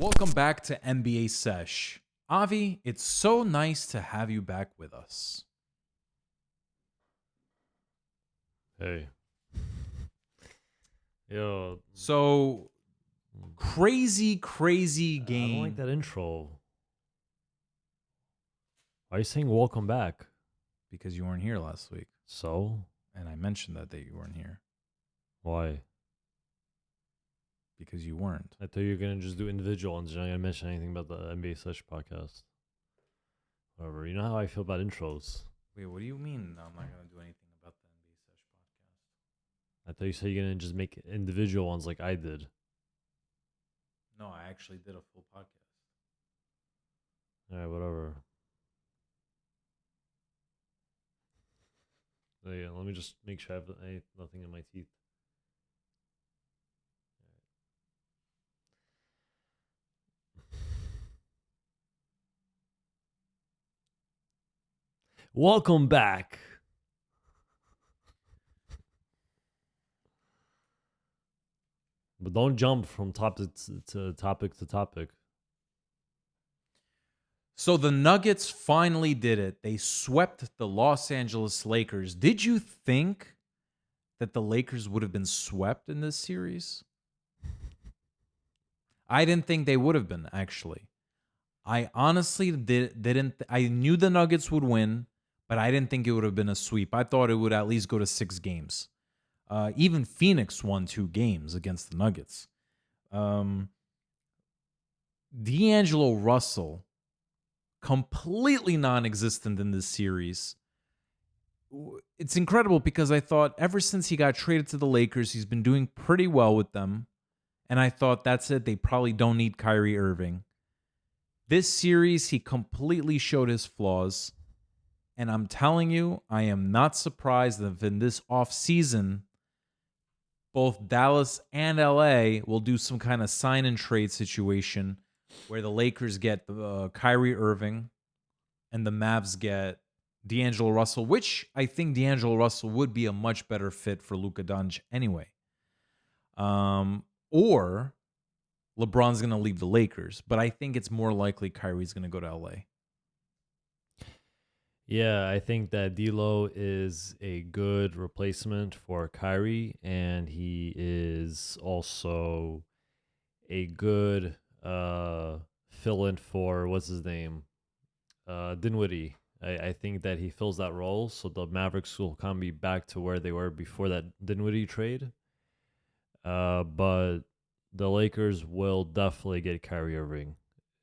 Welcome back to NBA Sesh. Avi, it's so nice to have you back with us. Hey. Yo. So, crazy I don't game. like that intro. Why are you saying welcome back? Because you weren't here last week. So? And I mentioned that you weren't here. Why? Because you weren't. I thought you were going to just do individual ones. You're not going to mention anything about the NBA Sesh podcast. Whatever. You know how I feel about intros. Wait, what do you mean I'm not going to do anything about the NBA Sesh podcast? I thought you said you're going to just make individual ones like I did. No, I actually did a full podcast. All right, whatever. Yeah, let me just make sure I have nothing in my teeth. Welcome back. But don't jump from topic to topic. So the Nuggets finally did it. They swept the Los Angeles Lakers. Did you think that the Lakers would have been swept in this series? I didn't think they would have been, actually. I honestly didn't. I knew the Nuggets would win, but I didn't think it would have been a sweep. I thought it would at least go to 6 games. Even Phoenix won 2 games against the Nuggets. D'Angelo Russell, completely non-existent in this series. It's incredible because I thought ever since he got traded to the Lakers, he's been doing pretty well with them. And I thought, that's it. They probably don't need Kyrie Irving. This series, he completely showed his flaws. And I'm telling you, I am not surprised if in this offseason, both Dallas and LA will do some kind of sign and trade situation where the Lakers get Kyrie Irving and the Mavs get D'Angelo Russell, which I think D'Angelo Russell would be a much better fit for Luka Doncic anyway. Or LeBron's going to leave the Lakers, but I think it's more likely Kyrie's going to go to LA. Yeah, I think that D'Lo is a good replacement for Kyrie, and he is also a good fill-in for what's his name, Dinwiddie. I think that he fills that role, so the Mavericks will kind of be back to where they were before that Dinwiddie trade. But the Lakers will definitely get Kyrie Irving.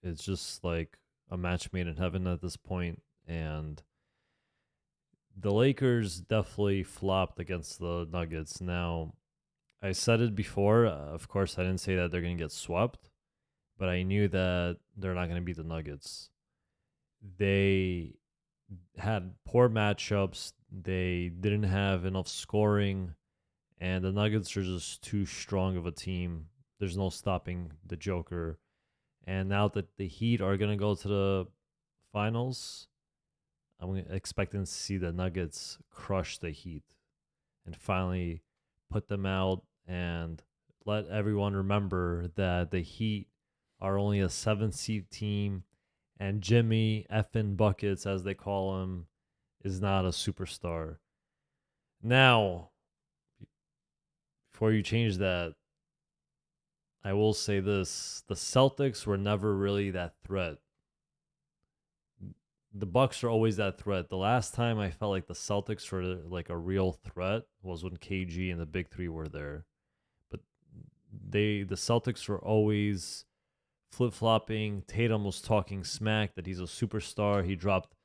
It's just like a match made in heaven at this point, and the Lakers definitely flopped against the Nuggets. Now, I said it before. Of course, I didn't say that they're going to get swept, but I knew that they're not going to beat the Nuggets. They had poor matchups. They didn't have enough scoring, and the Nuggets are just too strong of a team. There's no stopping the Joker. And now that the Heat are going to go to the finals, I'm expecting to see the Nuggets crush the Heat and finally put them out and let everyone remember that the Heat are only a 7th seed team, and Jimmy effing Buckets, as they call him, is not a superstar. Now, before you change that, I will say this. The Celtics were never really that threat. The Bucks are always that threat. The last time I felt like the Celtics were like a real threat was when KG and the Big Three were there. But the Celtics were always flip-flopping. Tatum was talking smack that he's a superstar. He dropped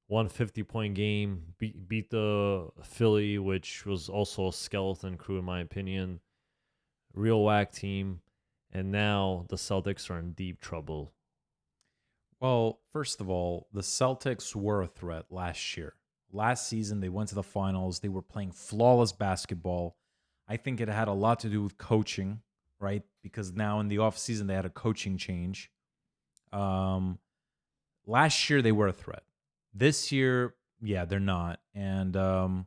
150-point game, beat the Philly, which was also a skeleton crew in my opinion. Real whack team. And now the Celtics are in deep trouble. Well, first of all, the Celtics were a threat last year. Last season, they went to the finals. They were playing flawless basketball. I think it had a lot to do with coaching, right? Because now in the offseason, they had a coaching change. Last year, they were a threat. This year, yeah, they're not. And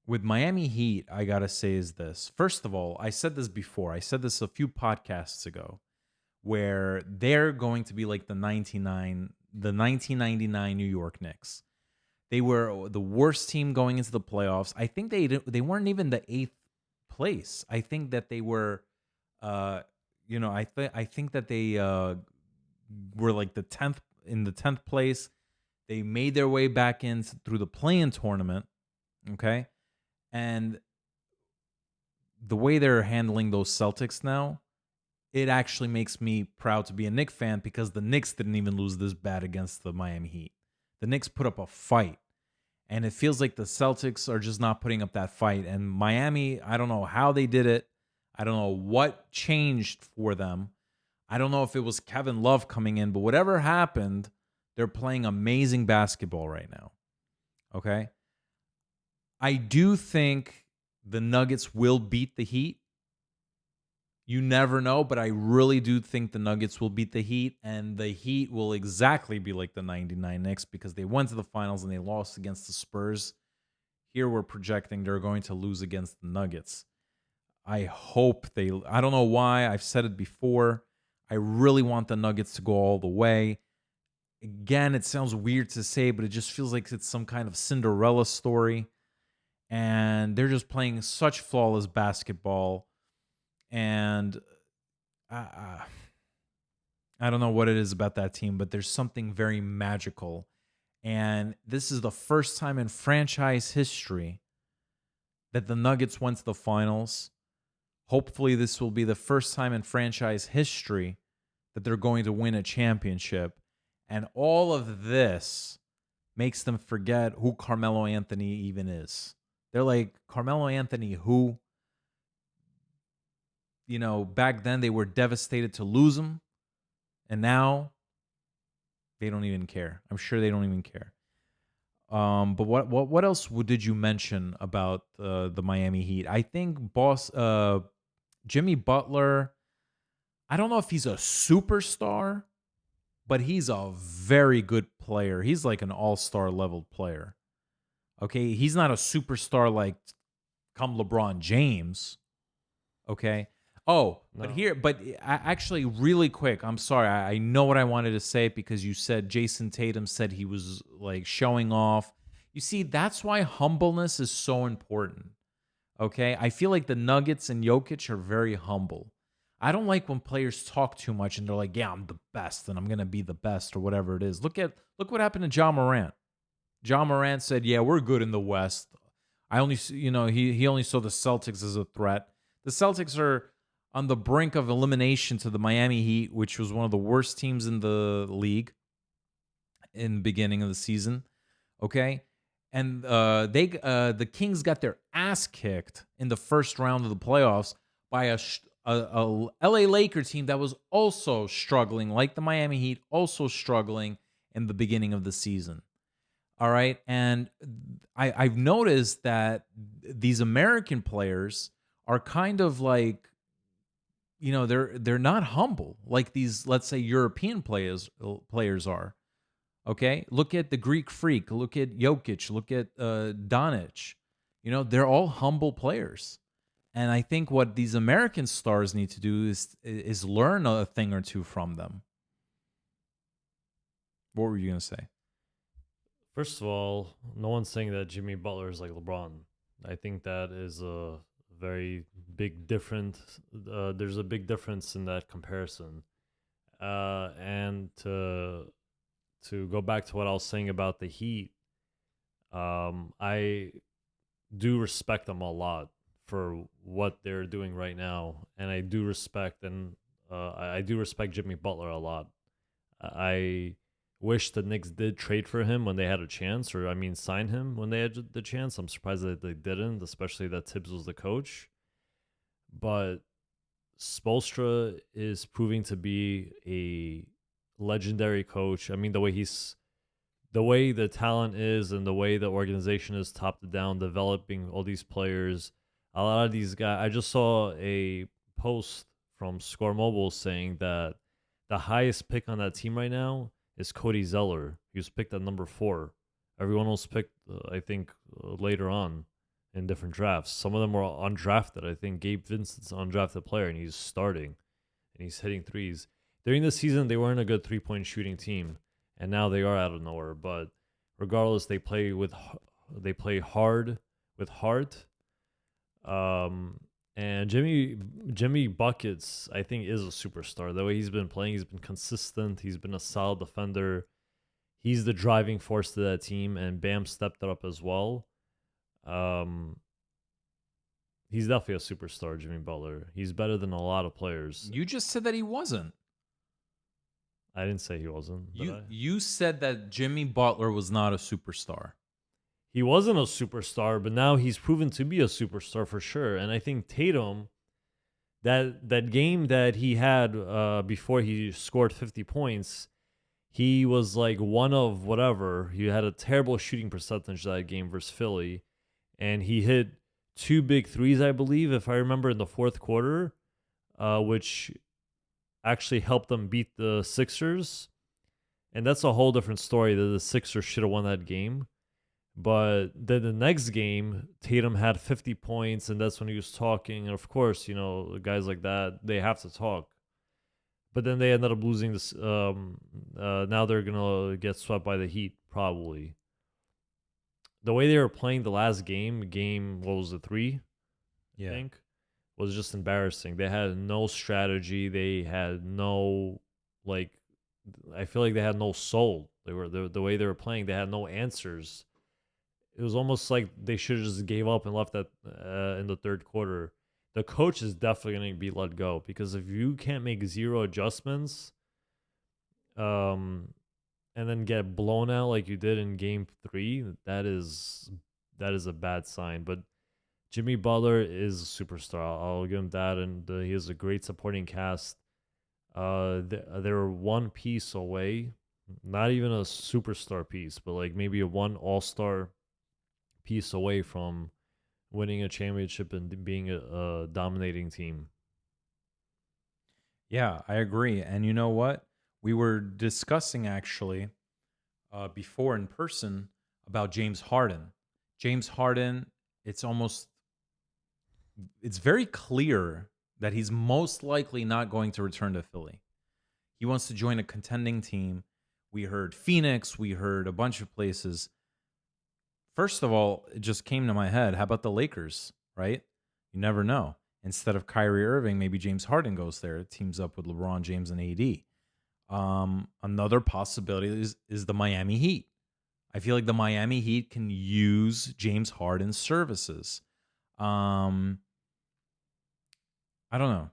with Miami Heat, I got to say is this. First of all, I said this before. I said this a few podcasts ago. where they're going to be like the 1999 New York Knicks. They were the worst team going into the playoffs. I think they weren't even the 8th place. I think that they were uh I think that they were like the 10th place. They made their way back in through the play-in tournament, okay? And the way they're handling those Celtics now, it actually makes me proud to be a Knicks fan because the Knicks didn't even lose this bad against the Miami Heat. The Knicks put up a fight. And it feels like the Celtics are just not putting up that fight. And Miami, I don't know how they did it. I don't know what changed for them. I don't know if it was Kevin Love coming in, but whatever happened, they're playing amazing basketball right now. Okay? I do think the Nuggets will beat the Heat. You never know, but I really do think the Nuggets will beat the Heat, and the Heat will exactly be like the 99 Knicks because they went to the finals and they lost against the Spurs. Here we're projecting they're going to lose against the Nuggets. I don't know why. I've said it before. I really want the Nuggets to go all the way. Again, it sounds weird to say, but it just feels like it's some kind of Cinderella story. And they're just playing such flawless basketball. And I don't know what it is about that team, but there's something very magical. And this is the first time in franchise history that the Nuggets went to the finals. Hopefully, this will be the first time in franchise history that they're going to win a championship. And all of this makes them forget who Carmelo Anthony even is. They're like, Carmelo Anthony, who? Back then they were devastated to lose him. And now they don't even care. I'm sure they don't even care. But what else did you mention about the Miami Heat? I think Jimmy Butler, I don't know if he's a superstar, but he's a very good player. He's like an all-star level player. Okay, he's not a superstar like come LeBron James. Okay. Oh, No. actually, really quick, I'm sorry. I know what I wanted to say because you said Jason Tatum said he was like showing off. You see, that's why humbleness is so important. Okay. I feel like the Nuggets and Jokic are very humble. I don't like when players talk too much and they're like, yeah, I'm the best and I'm going to be the best or whatever it is. Look what happened to John Morant. John Morant said, yeah, we're good in the West. He only saw the Celtics as a threat. The Celtics are on the brink of elimination to the Miami Heat, which was one of the worst teams in the league in the beginning of the season. Okay, and the Kings got their ass kicked in the first round of the playoffs by a LA Laker team that was also struggling, like the Miami Heat, also struggling in the beginning of the season. All right, and I've noticed that these American players are kind of like, they're not humble like these, let's say, European players are. Okay, look at the Greek Freak, look at Jokic, look at Doncic. They're all humble players, and I think what these American stars need to do is learn a thing or two from them. What were you gonna say? First of all, no one's saying that Jimmy Butler is like LeBron. I think that is a very big difference. There's a big difference in that comparison. And to go back to what I was saying about the Heat, I do respect them a lot for what they're doing right now, and I do respect I do respect Jimmy Butler a lot. I wish the Knicks did trade for him when they had a chance, or I mean, sign him when they had the chance. I'm surprised that they didn't, especially that Tibbs was the coach. But Spoelstra is proving to be a legendary coach. I mean, the way the talent is and the way the organization is top to down, developing all these players. A lot of these guys, I just saw a post from Score Mobile saying that the highest pick on that team right now is Cody Zeller. He was picked at number 4. Everyone else picked, I think, later on in different drafts. Some of them were undrafted. I think Gabe Vincent's an undrafted player, and he's starting, and he's hitting threes. during the season they weren't a good 3-point shooting team, and now they are out of nowhere. But regardless, they play hard with heart. And Jimmy Buckets, I think, is a superstar. The way he's been playing, he's been consistent. He's been a solid defender. He's the driving force to that team, and Bam stepped it up as well. Um, he's definitely a superstar, Jimmy Butler. He's better than a lot of players. You just said that he wasn't. I didn't say he wasn't. You said that Jimmy Butler was not a superstar. He wasn't a superstar, but now he's proven to be a superstar for sure. And I think Tatum, that game that he had before he scored 50 points, he was like one of whatever. He had a terrible shooting percentage that game versus Philly, and he hit 2 big threes, I believe, if I remember, in the fourth quarter, which actually helped them beat the Sixers. And that's a whole different story that the Sixers should have won that game. But then the next game, Tatum had 50 points, and that's when he was talking. And of course, guys like that, they have to talk. But then they ended up losing this. Now they're going to get swept by the Heat, probably. The way they were playing the last game, what was it, 3? I think, was just embarrassing. They had no strategy. They had no, I feel like they had no soul. The way they were playing, they had no answers. It was almost like they should have just gave up and left that in the third quarter. The coach is definitely going to be let go, because if you can't make 0 adjustments, and then get blown out like you did in Game 3, that is a bad sign. But Jimmy Butler is a superstar. I'll give him that, and he has a great supporting cast. They're one piece away, not even a superstar piece, but like maybe a one all-star piece away from winning a championship and being a dominating team. Yeah, I agree. And you know what? We were discussing actually before in person about James Harden. James Harden, it's very clear that he's most likely not going to return to Philly. He wants to join a contending team. We heard Phoenix, we heard a bunch of places. First of all, it just came to my head. How about the Lakers, right? You never know. Instead of Kyrie Irving, maybe James Harden goes there. It teams up with LeBron James and AD. Another possibility is the Miami Heat. I feel like the Miami Heat can use James Harden's services. I don't know.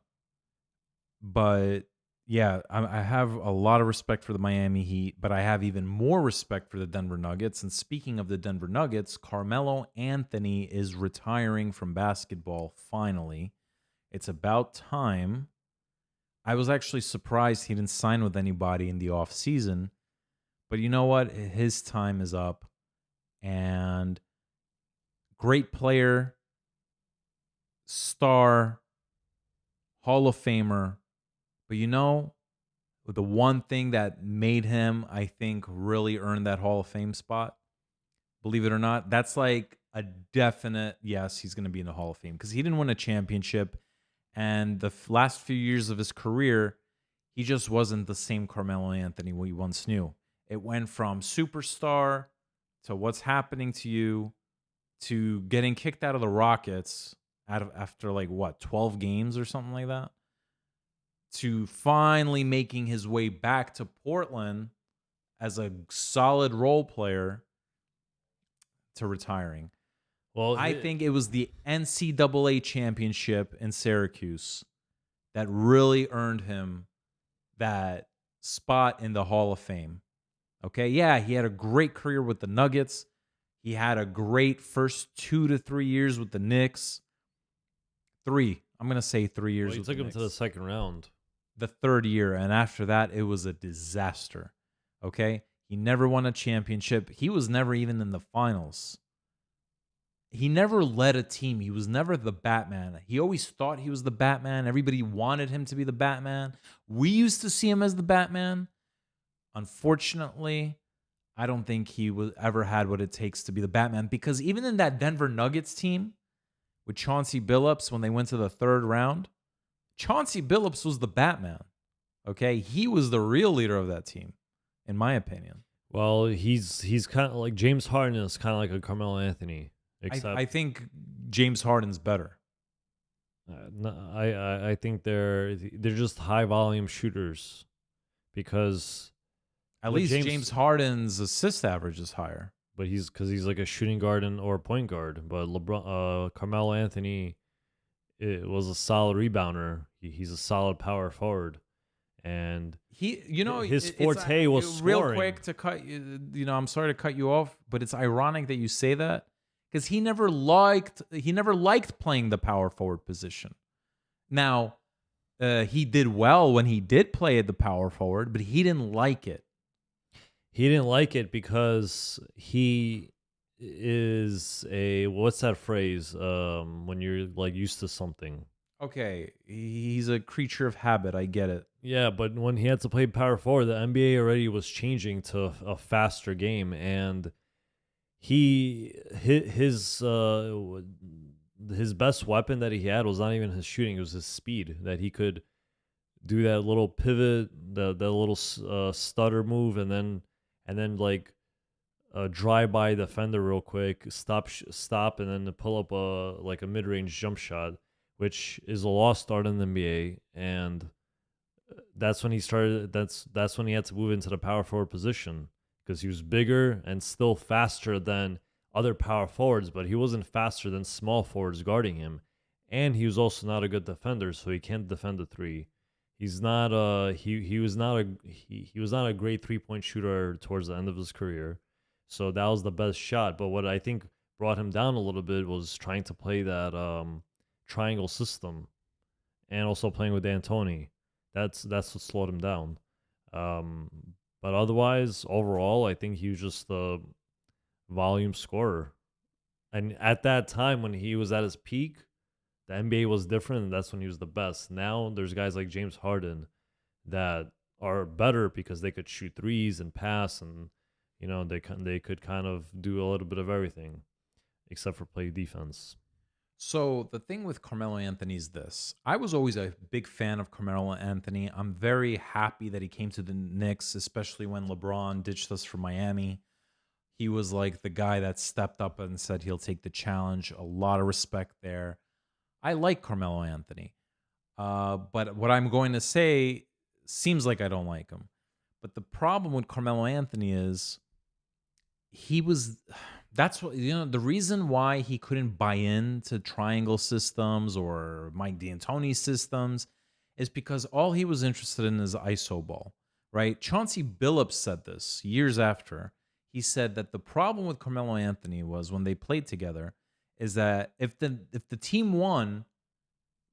But yeah, I have a lot of respect for the Miami Heat, but I have even more respect for the Denver Nuggets. And speaking of the Denver Nuggets, Carmelo Anthony is retiring from basketball finally. It's about time. I was actually surprised he didn't sign with anybody in the offseason. But you know what? His time is up. And great player, star, Hall of Famer. But the one thing that made him, I think, really earn that Hall of Fame spot, believe it or not, that's like a definite yes, he's going to be in the Hall of Fame, because he didn't win a championship. And the last few years of his career, he just wasn't the same Carmelo Anthony we once knew. It went from superstar to what's happening to you to getting kicked out of the Rockets after 12 games or something like that, to finally making his way back to Portland as a solid role player to retiring. Well, I think it was the NCAA championship in Syracuse that really earned him that spot in the Hall of Fame. Okay, yeah, he had a great career with the Nuggets. He had a great first 2 to 3 years with the Knicks. I'm going to say 3 years. Well, he took him to the second round. The third year, and after that, it was a disaster. Okay? He never won a championship. He was never even in the finals. He never led a team. He was never the Batman. He always thought he was the Batman. Everybody wanted him to be the Batman. We used to see him as the Batman. Unfortunately, I don't think he ever had what it takes to be the Batman, because even in that Denver Nuggets team with Chauncey Billups, when they went to the third round, Chauncey Billups was the Batman. Okay, he was the real leader of that team, in my opinion. Well, he's kind of like James Harden is kind of like a Carmelo Anthony, I except think James Harden's better. I think they're just high volume shooters because At with least James, James Harden's assist average is higher. but he's like a shooting guard or a point guard. But Carmelo Anthony, it was a solid rebounder. He's a solid power forward, and his It's forte was real scoring. quick to cut you. I'm sorry to cut you off, but it's ironic that you say that because he never liked playing the power forward position. Now, he did well when he did play at the power forward, but he didn't like it. He didn't like it because he is a what's that phrase? When you're like used to something. Okay, he's a creature of habit. I get it. Yeah, but when he had to play power forward, the NBA already was changing to a faster game, and his best weapon that he had was not even his shooting; it was his speed. That he could do that little pivot, the little stutter move, and then like drive by the defender real quick, stop, and then to pull up a mid range jump shot, which is a lost art in the NBA, and that's when he started. That's when he had to move into the power forward position because he was bigger and still faster than other power forwards, but he wasn't faster than small forwards guarding him, and he was also not a good defender, so he can't defend the three. He's not he was not he was not a great 3-point shooter towards the end of his career. So that was the best shot. But what I think brought him down a little bit was trying to play that triangle system and also playing with D'Antoni. That's what slowed him down. Um, but otherwise, overall, I think he was just a volume scorer. And at that time, when he was at his peak, the NBA was different, and that's when he was the best. Now there's guys like James Harden that are better because they could shoot threes and pass, and they could kind of do a little bit of everything except for play defense. So the thing with Carmelo Anthony is this. I was always a big fan of Carmelo Anthony. I'm very happy that he came to the Knicks, especially when LeBron ditched us for Miami. He was like the guy that stepped up and said he'll take the challenge. A lot of respect there. I like Carmelo Anthony. But what I'm going to say seems like I don't like him. But the problem with Carmelo Anthony is he was that's what the reason why he couldn't buy into triangle systems or Mike D'Antoni systems is because all he was interested in is iso ball, right? Chauncey Billups said this years after. He said that the problem with Carmelo Anthony was when they played together is that if the team won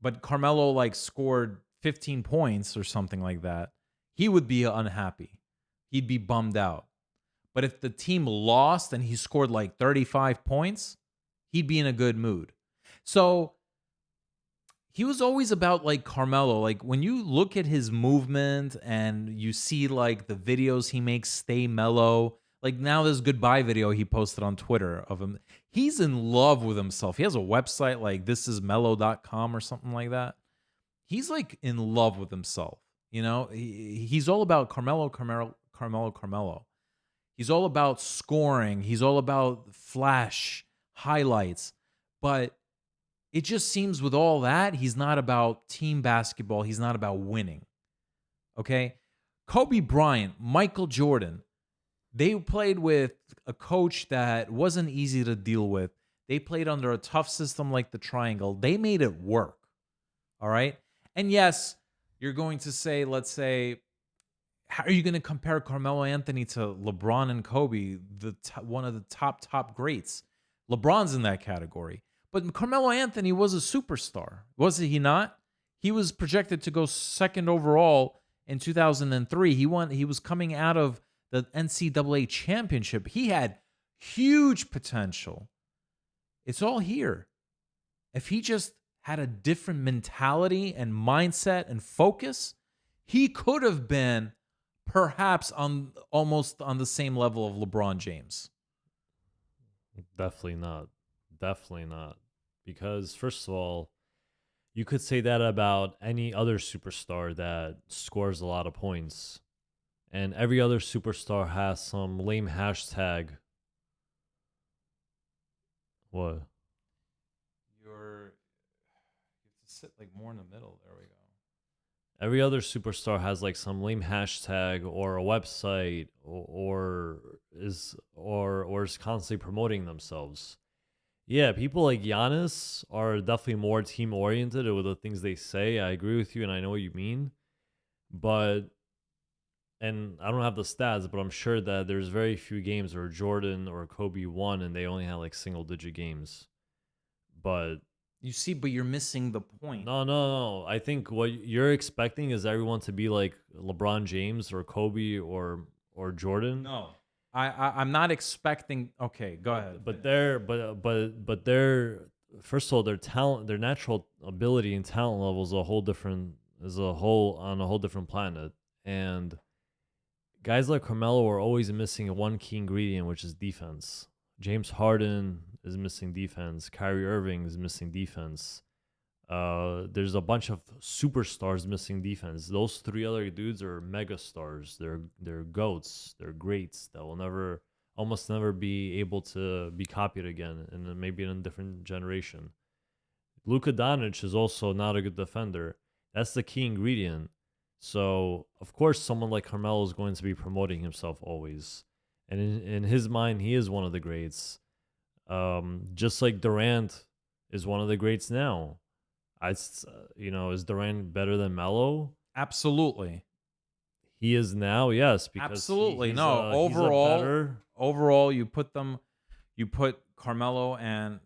but Carmelo like scored 15 points or something like that, he would be unhappy. He'd be bummed out. But if the team lost and he scored like 35 points, he'd be in a good mood. So he was always about like Carmelo. Like when you look at his movement and you see like the videos he makes stay mellow, like now this goodbye video he posted on Twitter of him. He's in love with himself. He has a website like thisismellow.com or something like that. He's like in love with himself. He's all about Carmelo, Carmelo, Carmelo, Carmelo. He's all about scoring. He's all about flash highlights. But it just seems with all that, he's not about team basketball. He's not about winning. Okay? Kobe Bryant, Michael Jordan, they played with a coach that wasn't easy to deal with. They played under a tough system like the triangle. They made it work. All right? And yes, you're going to say, let's say, how are you going to compare Carmelo Anthony to LeBron and Kobe, one of the top greats? LeBron's in that category. But Carmelo Anthony was a superstar. Was he not? He was projected to go second overall in 2003. He was coming out of the NCAA championship. He had huge potential. It's all here. If he just had a different mentality and mindset and focus, he could have been perhaps almost on the same level of LeBron James. Definitely not. Definitely not. Because first of all, You could say that about any other superstar that scores a lot of points. And every other superstar has some lame hashtag. What? You have to sit like more in the middle. There we go. Every other superstar has like some lame hashtag or a website or is constantly promoting themselves. Yeah, people like Giannis are definitely more team oriented with the things they say. I agree with you and I know what you mean. But and I don't have the stats, but I'm sure that there's very few games where Jordan or Kobe won and they only had like single digit games. But You see, but you're missing the point. no. I think what you're expecting is everyone to be like LeBron James or Kobe or Jordan. No, I'm not expecting. Okay, go ahead. But they're first of all their talent, their natural ability and talent level is on a whole different planet. And guys like Carmelo are always missing one key ingredient, which is defense. James Harden is missing defense. Kyrie Irving is missing defense. There's a bunch of superstars missing defense. Those three other dudes are mega stars. They're goats. They're greats that will almost never be able to be copied again, and maybe in a different generation. Luka Doncic is also not a good defender. That's the key ingredient. So of course, someone like Carmelo is going to be promoting himself always, and in his mind, he is one of the greats. Just like Durant is one of the greats now. Is Durant better than Melo? Absolutely. He is now, yes, because Absolutely. he's No, he's a better. overall, you put Carmelo and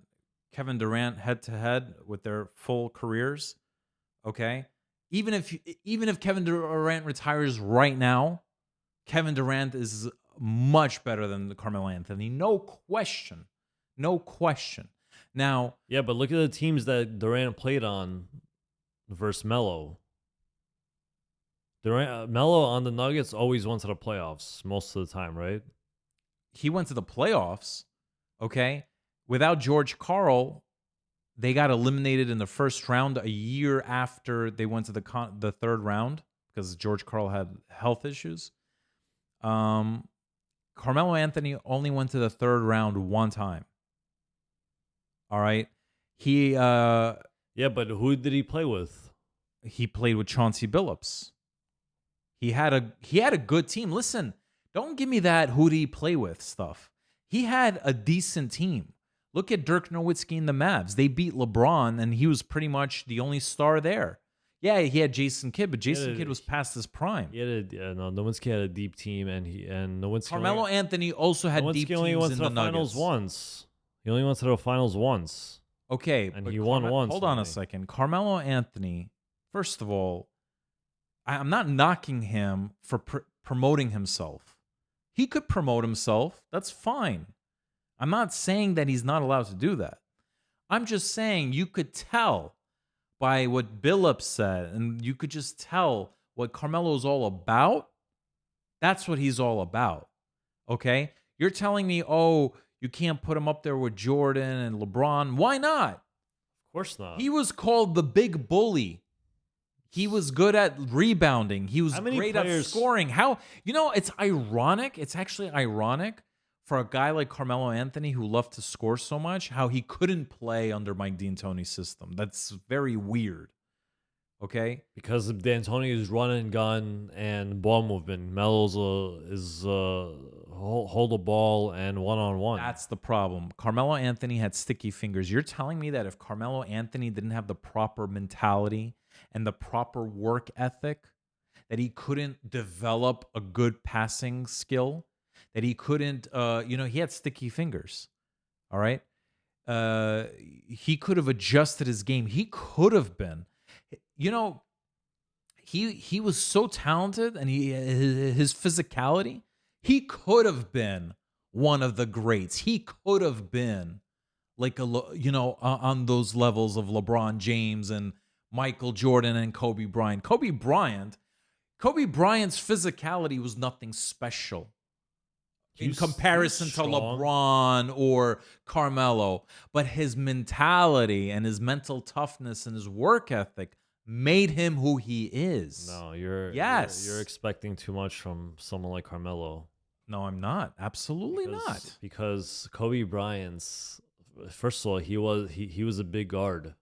Kevin Durant head to head with their full careers. Okay, even if Kevin Durant retires right now, Kevin Durant is much better than Carmelo Anthony. No question. No question. Now, Yeah, but look at the teams that Durant played on versus Melo. Melo on the Nuggets always went to the playoffs most of the time, right? he went to the playoffs. Okay, without George Karl, they got eliminated in the first round a year after they went to the third round because George Karl had health issues. Carmelo Anthony only went to the third round one time. All right. Yeah, but who did he play with? He played with Chauncey Billups. He had a good team. Listen, don't give me that who did he play with stuff. He had a decent team. Look at Dirk Nowitzki and the Mavs. They beat LeBron, and he was pretty much the only star there. Yeah, he had Jason Kidd, but Jason Kidd was past his prime. Nowitzki had a deep team, and Nowitzki. Carmelo Anthony also had deep teams in the finals once. He only went to the finals once. Okay, and he won once. Hold on a second. Carmelo Anthony, first of all, I'm not knocking him for promoting himself. He could promote himself. That's fine. I'm not saying that he's not allowed to do that. I'm just saying you could tell by what Billups said, and you could just tell what Carmelo's all about. That's what he's all about. Okay? You're telling me, oh, you can't put him up there with Jordan and LeBron. Why not? Of course not. He was called the big bully. He was good at rebounding. He was great at scoring. It's ironic. It's actually ironic for a guy like Carmelo Anthony who loved to score so much, how he couldn't play under Mike D'Antoni's system. That's very weird. Okay? Because D'Antoni is run and gun and ball movement. Melo's hold the ball and one-on-one. That's the problem. Carmelo Anthony had sticky fingers. You're telling me that if Carmelo Anthony didn't have the proper mentality and the proper work ethic, that he couldn't develop a good passing skill, that he couldn't, he had sticky fingers. All right. He could have adjusted his game. He could have been, he was so talented, and his physicality, he could have been one of the greats. He could have been like on those levels of LeBron James and Michael Jordan and Kobe Bryant. Kobe Bryant's physicality was nothing special. in He's comparison to strong. LeBron or Carmelo, but his mentality and his mental toughness and his work ethic made him who he is. No, you're Yes. expecting too much from someone like Carmelo. No, I'm not. Absolutely because not. because Kobe Bryant's, first of all, he was a big guard.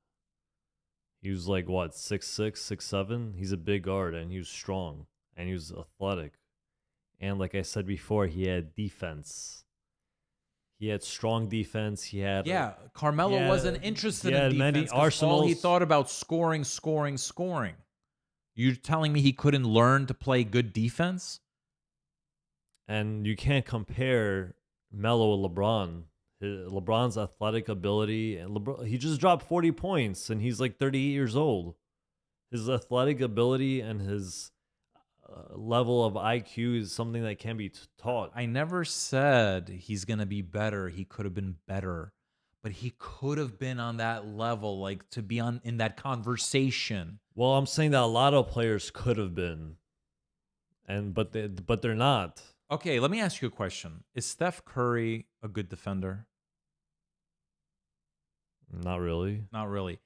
He was like what, 6'6", 6'7"? He's a big guard and he was strong and he was athletic. And like I said before, he had defense. He had strong defense. Yeah, He Carmelo wasn't had interested he in had many defense because all he arsenals. thought about scoring, scoring, scoring. You're telling me he couldn't learn to play good defense? And you can't compare Melo with LeBron. LeBron's athletic ability, and LeBron, he just dropped 40 points and he's like 38 years old. His athletic ability and his level of IQ is something that can be taught. I never said he's going to be better. He could have been better, but he could have been on that level, like to be on in that conversation. Well, I'm saying that a lot of players could have been, but they're not. Okay, let me ask you a question. Is Steph Curry a good defender? Not really. Not really.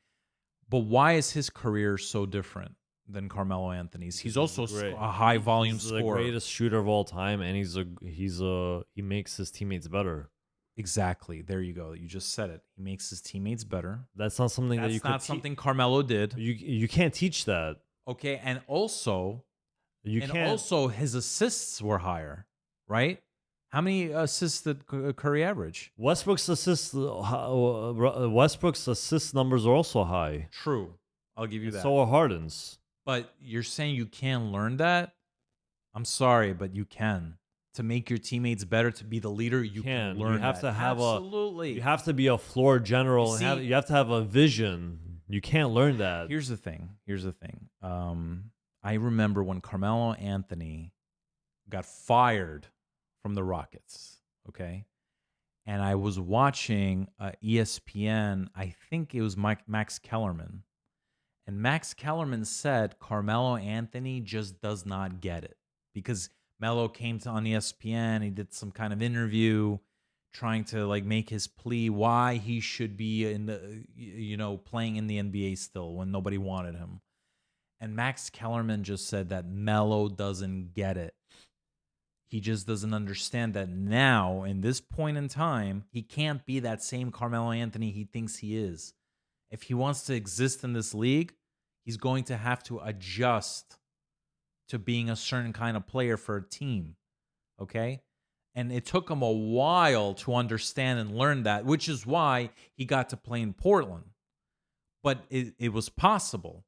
But why is his career so different than Carmelo Anthony's? He's also Great. a high volume He's the scorer. greatest shooter of all time, and he makes his teammates better. Exactly. There you go. You just said it. He makes his teammates better. That's not something that That's you could not something Carmelo did. You can't teach that. Okay, and also You and can't. also his assists were higher, right? How many assists did Curry average? Westbrook's assist numbers are also high. True. I'll give you that. So are Harden's. But you're saying you can learn that? I'm sorry, but you can. To make your teammates better, to be the leader, you can learn You have that. to have Absolutely. You have to be a floor general. You see- You have to have a vision. You can't learn that. Here's the thing. I remember when Carmelo Anthony got fired from the Rockets, okay? And I was watching ESPN. I think it was Max Kellerman. And Max Kellerman said Carmelo Anthony just does not get it because Melo came on ESPN. He did some kind of interview trying to like make his plea why he should be in the playing in the NBA still when nobody wanted him. And Max Kellerman just said that Melo doesn't get it. He just doesn't understand that now, in this point in time, he can't be that same Carmelo Anthony he thinks he is. If he wants to exist in this league, he's going to have to adjust to being a certain kind of player for a team. Okay? And it took him a while to understand and learn that, which is why he got to play in Portland. But it was possible.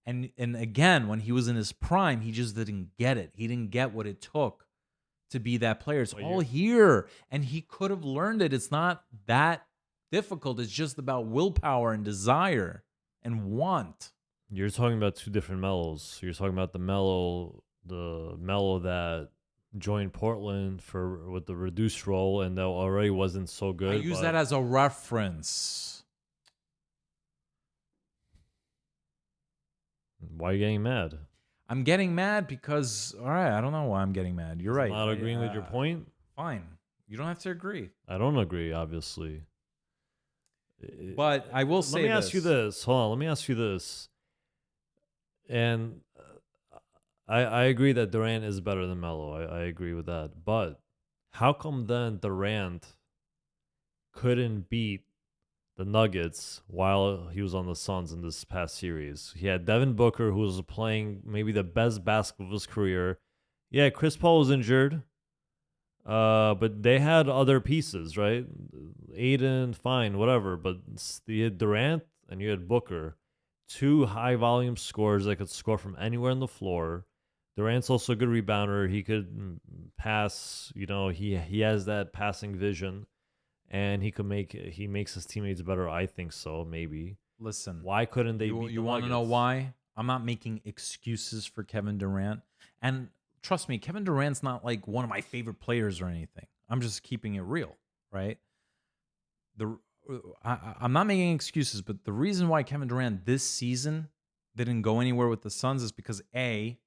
And again, when he was in his prime, he just didn't get it. He didn't get what it took to be that player. It's all here. And he could have learned it. It's not that difficult. It's just about willpower and desire and want. You're talking about two different Melos. You're talking about the Melo that joined Portland with the reduced role and that already wasn't so good. I use that as a reference. Why are you getting mad? I'm getting mad because, all right, I don't know why I'm getting mad. You're right. Not agreeing with your point? Fine. You don't have to agree. I don't agree, obviously. But I will say Let me ask you this. Hold on. Let me ask you this. And I agree that Durant is better than Melo. I agree with that. But how come then Durant couldn't beat the Nuggets while he was on the Suns in this past series? He had Devin Booker, who was playing maybe the best basketball of his career. Yeah, Chris Paul was injured. But they had other pieces, right? Aiden, fine, whatever. But you had Durant and you had Booker. Two high volume scorers that could score from anywhere on the floor. Durant's also a good rebounder. He could pass, he has that passing vision. And he makes his teammates better. I think so, maybe. Listen. Why couldn't they beat You want to know why? I'm not making excuses for Kevin Durant. And trust me, Kevin Durant's not like one of my favorite players or anything. I'm just keeping it real, right? I'm not making excuses, but the reason why Kevin Durant this season didn't go anywhere with the Suns is because A,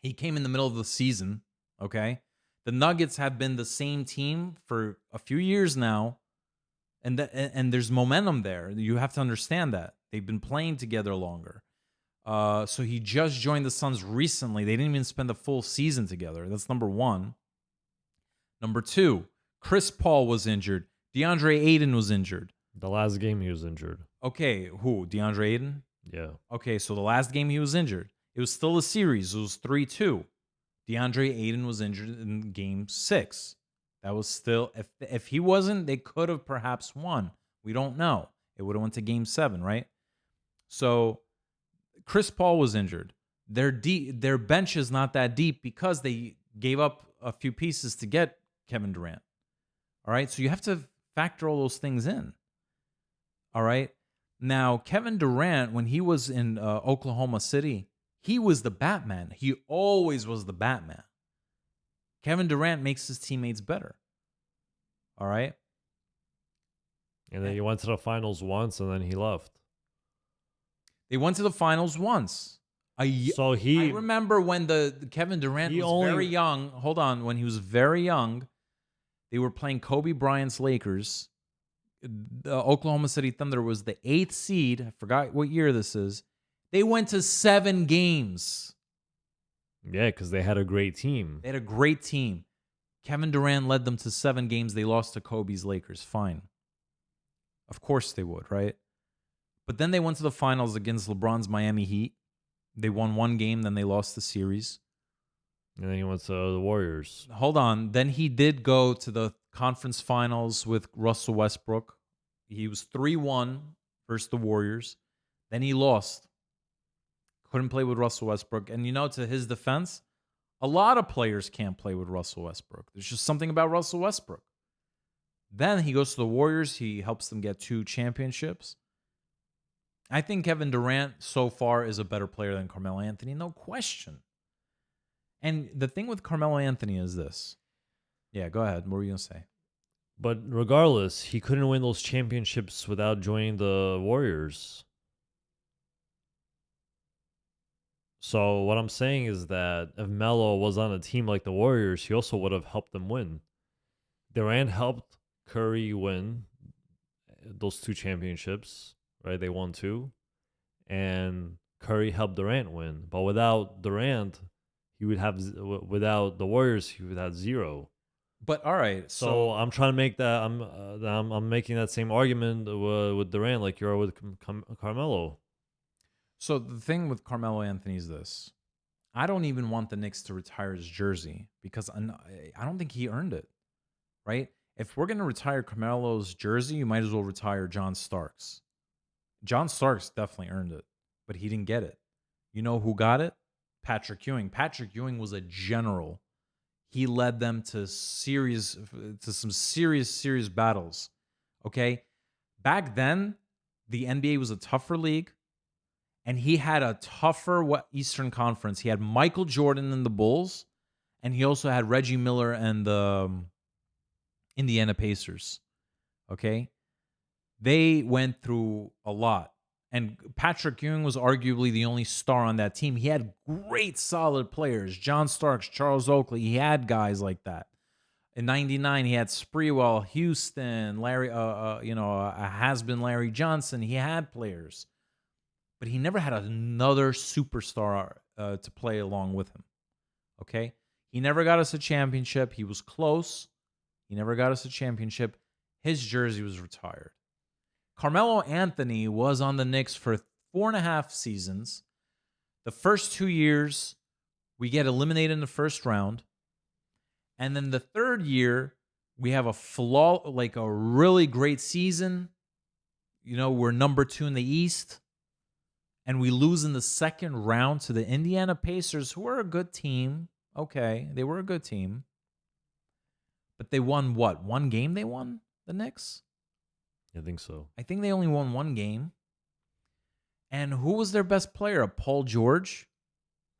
he came in the middle of the season, okay? The Nuggets have been the same team for a few years now, and there's momentum there. You have to understand that. They've been playing together longer. So he just joined the Suns recently. They didn't even spend the full season together. That's number one. Number two, Chris Paul was injured. DeAndre Ayton was injured. The last game he was injured. Okay, who? DeAndre Ayton? Yeah. Okay, so the last game he was injured. It was still a series. It was 3-2. DeAndre Ayton was injured in game 6. That was still, if he wasn't, they could have perhaps won. We don't know. It would have went to game 7, right? So Chris Paul was injured. Their bench is not that deep because they gave up a few pieces to get Kevin Durant. All right, so you have to factor all those things in. All right. Now, Kevin Durant, when he was in Oklahoma City, he was the Batman. He always was the Batman. Kevin Durant makes his teammates better. All right. And then he went to the finals once, and then he left. They went to the finals once. I remember when the Kevin Durant was very young. Hold on. When he was very young, they were playing Kobe Bryant's Lakers. The Oklahoma City Thunder was the 8th seed. I forgot what year this is. They went to 7 games. Yeah, because they had a great team. They had a great team. Kevin Durant led them to 7 games. They lost to Kobe's Lakers. Fine. Of course they would, right? But then they went to the finals against LeBron's Miami Heat. They won 1 game, then they lost the series. And then he went to the Warriors. Hold on. Then he did go to the conference finals with Russell Westbrook. He was 3-1 versus the Warriors. Then he lost. Couldn't play with Russell Westbrook. And to his defense, a lot of players can't play with Russell Westbrook. There's just something about Russell Westbrook. Then he goes to the Warriors. He helps them get 2 championships. I think Kevin Durant so far is a better player than Carmelo Anthony, no question. And the thing with Carmelo Anthony is this. Yeah, go ahead. What were you going to say? But regardless, he couldn't win those championships without joining the Warriors. So what I'm saying is that if Melo was on a team like the Warriors, he also would have helped them win. Durant helped Curry win those 2 championships, right? They won 2. And Curry helped Durant win. But without Durant, without the Warriors, he would have 0. But all right, so I'm trying to make that I'm making that same argument with Durant like you're with Carmelo. So the thing with Carmelo Anthony is this. I don't even want the Knicks to retire his jersey because I don't think he earned it, right? If we're going to retire Carmelo's jersey, you might as well retire John Starks. John Starks definitely earned it, but he didn't get it. You know who got it? Patrick Ewing. Patrick Ewing was a general. He led them to some serious battles. Okay? Back then, the NBA was a tougher league, and he had a tougher Eastern Conference. He had Michael Jordan and the Bulls, and he also had Reggie Miller and the Indiana Pacers. Okay? They went through a lot. And Patrick Ewing was arguably the only star on that team. He had great, solid players. John Starks, Charles Oakley. He had guys like that. In '99, he had Sprewell, Houston, Larry, a has-been Larry Johnson. He had players. But he never had another superstar to play along with him. Okay? He never got us a championship. He was close. He never got us a championship. His jersey was retired. Carmelo Anthony was on the Knicks for 4.5 seasons. The first 2 years, we get eliminated in the first round. And then the third year, we have a really great season. We're number 2 in the East. And we lose in the second round to the Indiana Pacers, who are a good team. Okay, they were a good team. But they won what? 1 game they won? The Knicks? I think so. I think they only won 1 game. And who was their best player? Paul George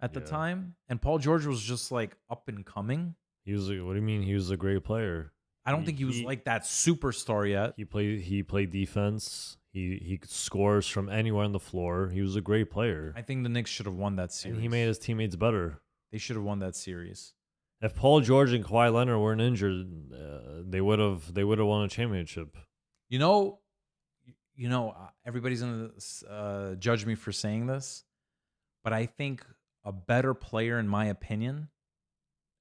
at the time? And Paul George was just like up and coming. What do you mean he was a great player? I don't think he was like that superstar yet. He played defense. He scores from anywhere on the floor. He was a great player. I think the Knicks should have won that series. And he made his teammates better. They should have won that series. If Paul George and Kawhi Leonard weren't injured, they would have won a championship. You know, everybody's gonna judge me for saying this, but I think a better player, in my opinion,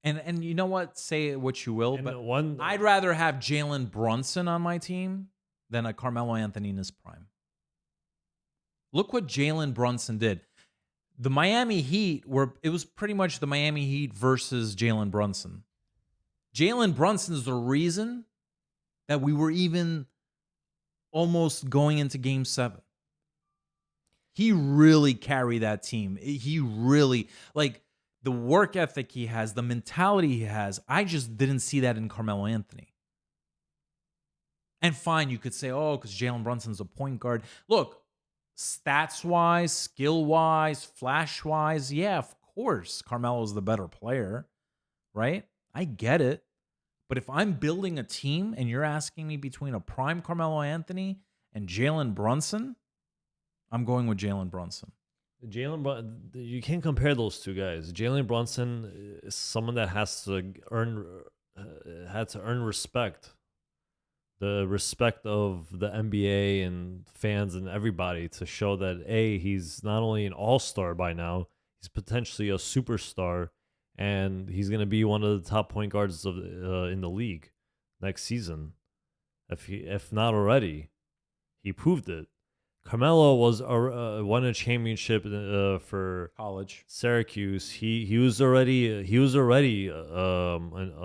and you know what, say what you will, And but one, I'd rather have Jalen Brunson on my team than a Carmelo Anthony in his prime. Look what Jalen Brunson did. The Miami Heat it was pretty much the Miami Heat versus Jalen Brunson. Jalen Brunson is the reason that we were even almost going into game 7. He really carried that team. He really, like, the work ethic he has, the mentality he has. I just didn't see that in Carmelo Anthony. And fine, you could say, oh, because Jalen Brunson's a point guard. Look, stats wise, skill wise, flash wise, yeah, of course, Carmelo's the better player, right? I get it. But if I'm building a team and you're asking me between a prime Carmelo Anthony and Jalen Brunson, I'm going with Jalen Brunson. You can't compare those two guys. Jalen Brunson is someone that has to earn respect, the respect of the NBA and fans and everybody, to show that he's not only an all-star by now, he's potentially a superstar, and he's going to be one of the top point guards in the league next season. If not already, he proved it. Carmelo won a championship for College. Syracuse. He was already a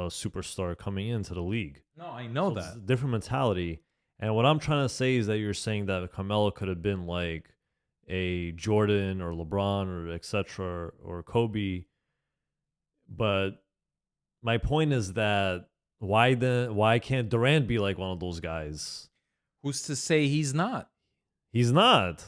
superstar coming into the league. No, I know So it's that. a different mentality. And what I'm trying to say is that you're saying that Carmelo could have been like a Jordan or LeBron or etc. or Kobe. But my point is that why can't Durant be like one of those guys? Who's to say he's not? He's not.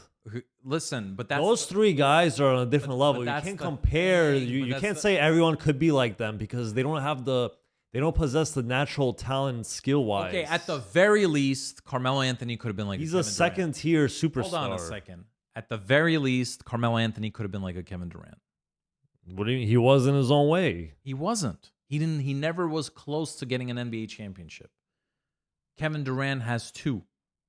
Listen, but that's Those three guys are on a different but level. You that's can't the compare. thing, You but you that's can't the- say everyone could be like them because they don't possess the natural talent skill wise. Okay, at the very least, Carmelo Anthony could have been like he's a a Kevin second tier superstar. Durant. Hold on a second. At the very least, Carmelo Anthony could have been like a Kevin Durant. What do you mean? He was in his own way. He wasn't. He never was close to getting an NBA championship. Kevin Durant has 2.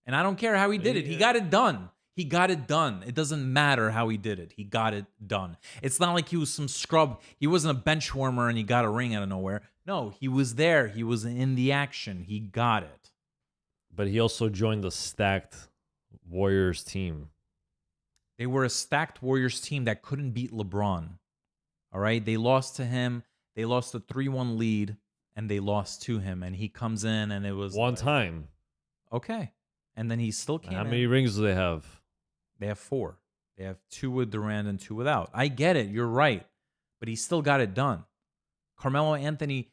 And I don't care how he did it. He got it done. He got it done. It doesn't matter how he did it. He got it done. It's not like he was some scrub. He wasn't a bench warmer and he got a ring out of nowhere. No, he was there. He was in the action. He got it. But he also joined the stacked Warriors team. They were a stacked Warriors team that couldn't beat LeBron. All right? They lost to him. They lost a 3-1 lead and they lost to him. And he comes in and it was One like, time. okay. And then he still came How in. many rings do they have? They have 4. They have 2 with Durant and 2 without. I get it. You're right. But he still got it done. Carmelo Anthony,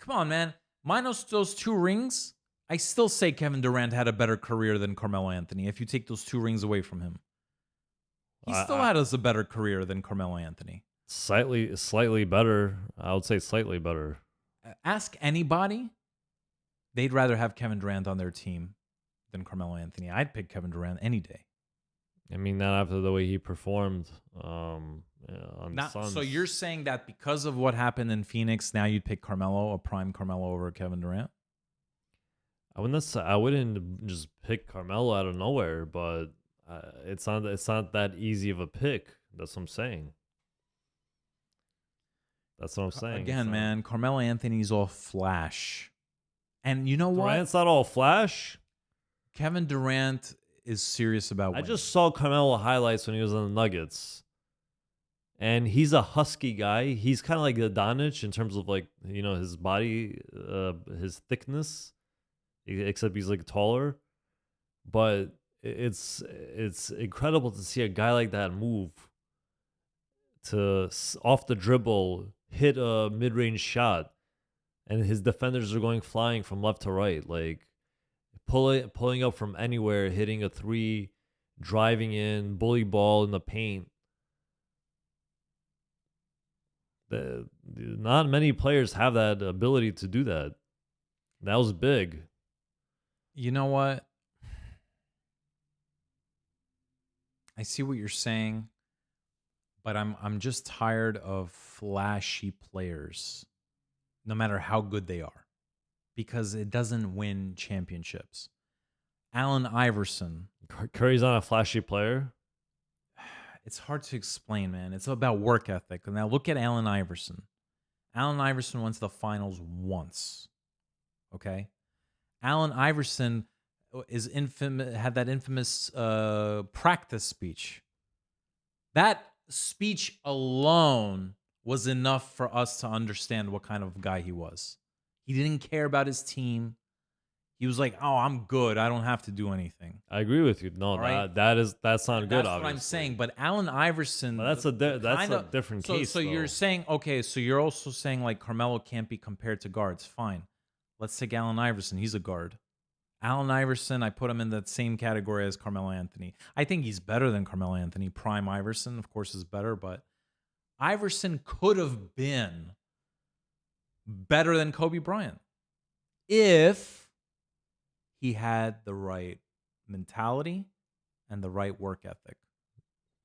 come on, man. Minus those 2 rings, I still say Kevin Durant had a better career than Carmelo Anthony if you take those 2 rings away from him. He still had us a better career than Carmelo Anthony. Slightly better. I would say slightly better. Ask anybody, they'd rather have Kevin Durant on their team than Carmelo Anthony. I'd pick Kevin Durant any day. I mean, not after the way he performed on the Suns. So you're saying that because of what happened in Phoenix, now you'd pick Carmelo, a prime Carmelo, over Kevin Durant? I wouldn't just pick Carmelo out of nowhere, but it's not that easy of a pick. That's what I'm saying. Again, man, Carmelo Anthony's all flash. And you know what? Durant's not all flash. Kevin Durant is serious about winning. I just saw Carmelo highlights when he was on the Nuggets. And he's a husky guy. He's kind of like Doncic in terms of like, his body, his thickness, except he's like taller. But it's incredible to see a guy like that move to off the dribble, hit a mid-range shot, and his defenders are going flying from left to right, like pulling up from anywhere, hitting a 3, driving in, bully ball in the paint. Not many players have that ability to do that. That was big. You know what? I see what you're saying, but I'm just tired of flashy players. no matter how good they are, because it doesn't win championships. Allen Iverson, Curry's not a flashy player. it's hard to explain, man. It's about work ethic. Now look at Allen Iverson. Allen Iverson went to the finals once. Okay? Allen Iverson had that infamous practice speech. That speech alone was enough for us to understand what kind of guy he was. He didn't care about his team. He was like, "Oh, I'm good. I don't have to do anything." I agree with you. No, right? that's not good. That's Obviously, what I'm saying. But Allen Iverson, But that's a different case. So you're though. saying, okay, so you're also saying like Carmelo can't be compared to guards. Fine. Let's take Allen Iverson. He's a guard. Allen Iverson, I put him in that same category as Carmelo Anthony. I think he's better than Carmelo Anthony. Prime Iverson, of course, is better, but Iverson could have been better than Kobe Bryant if he had the right mentality and the right work ethic.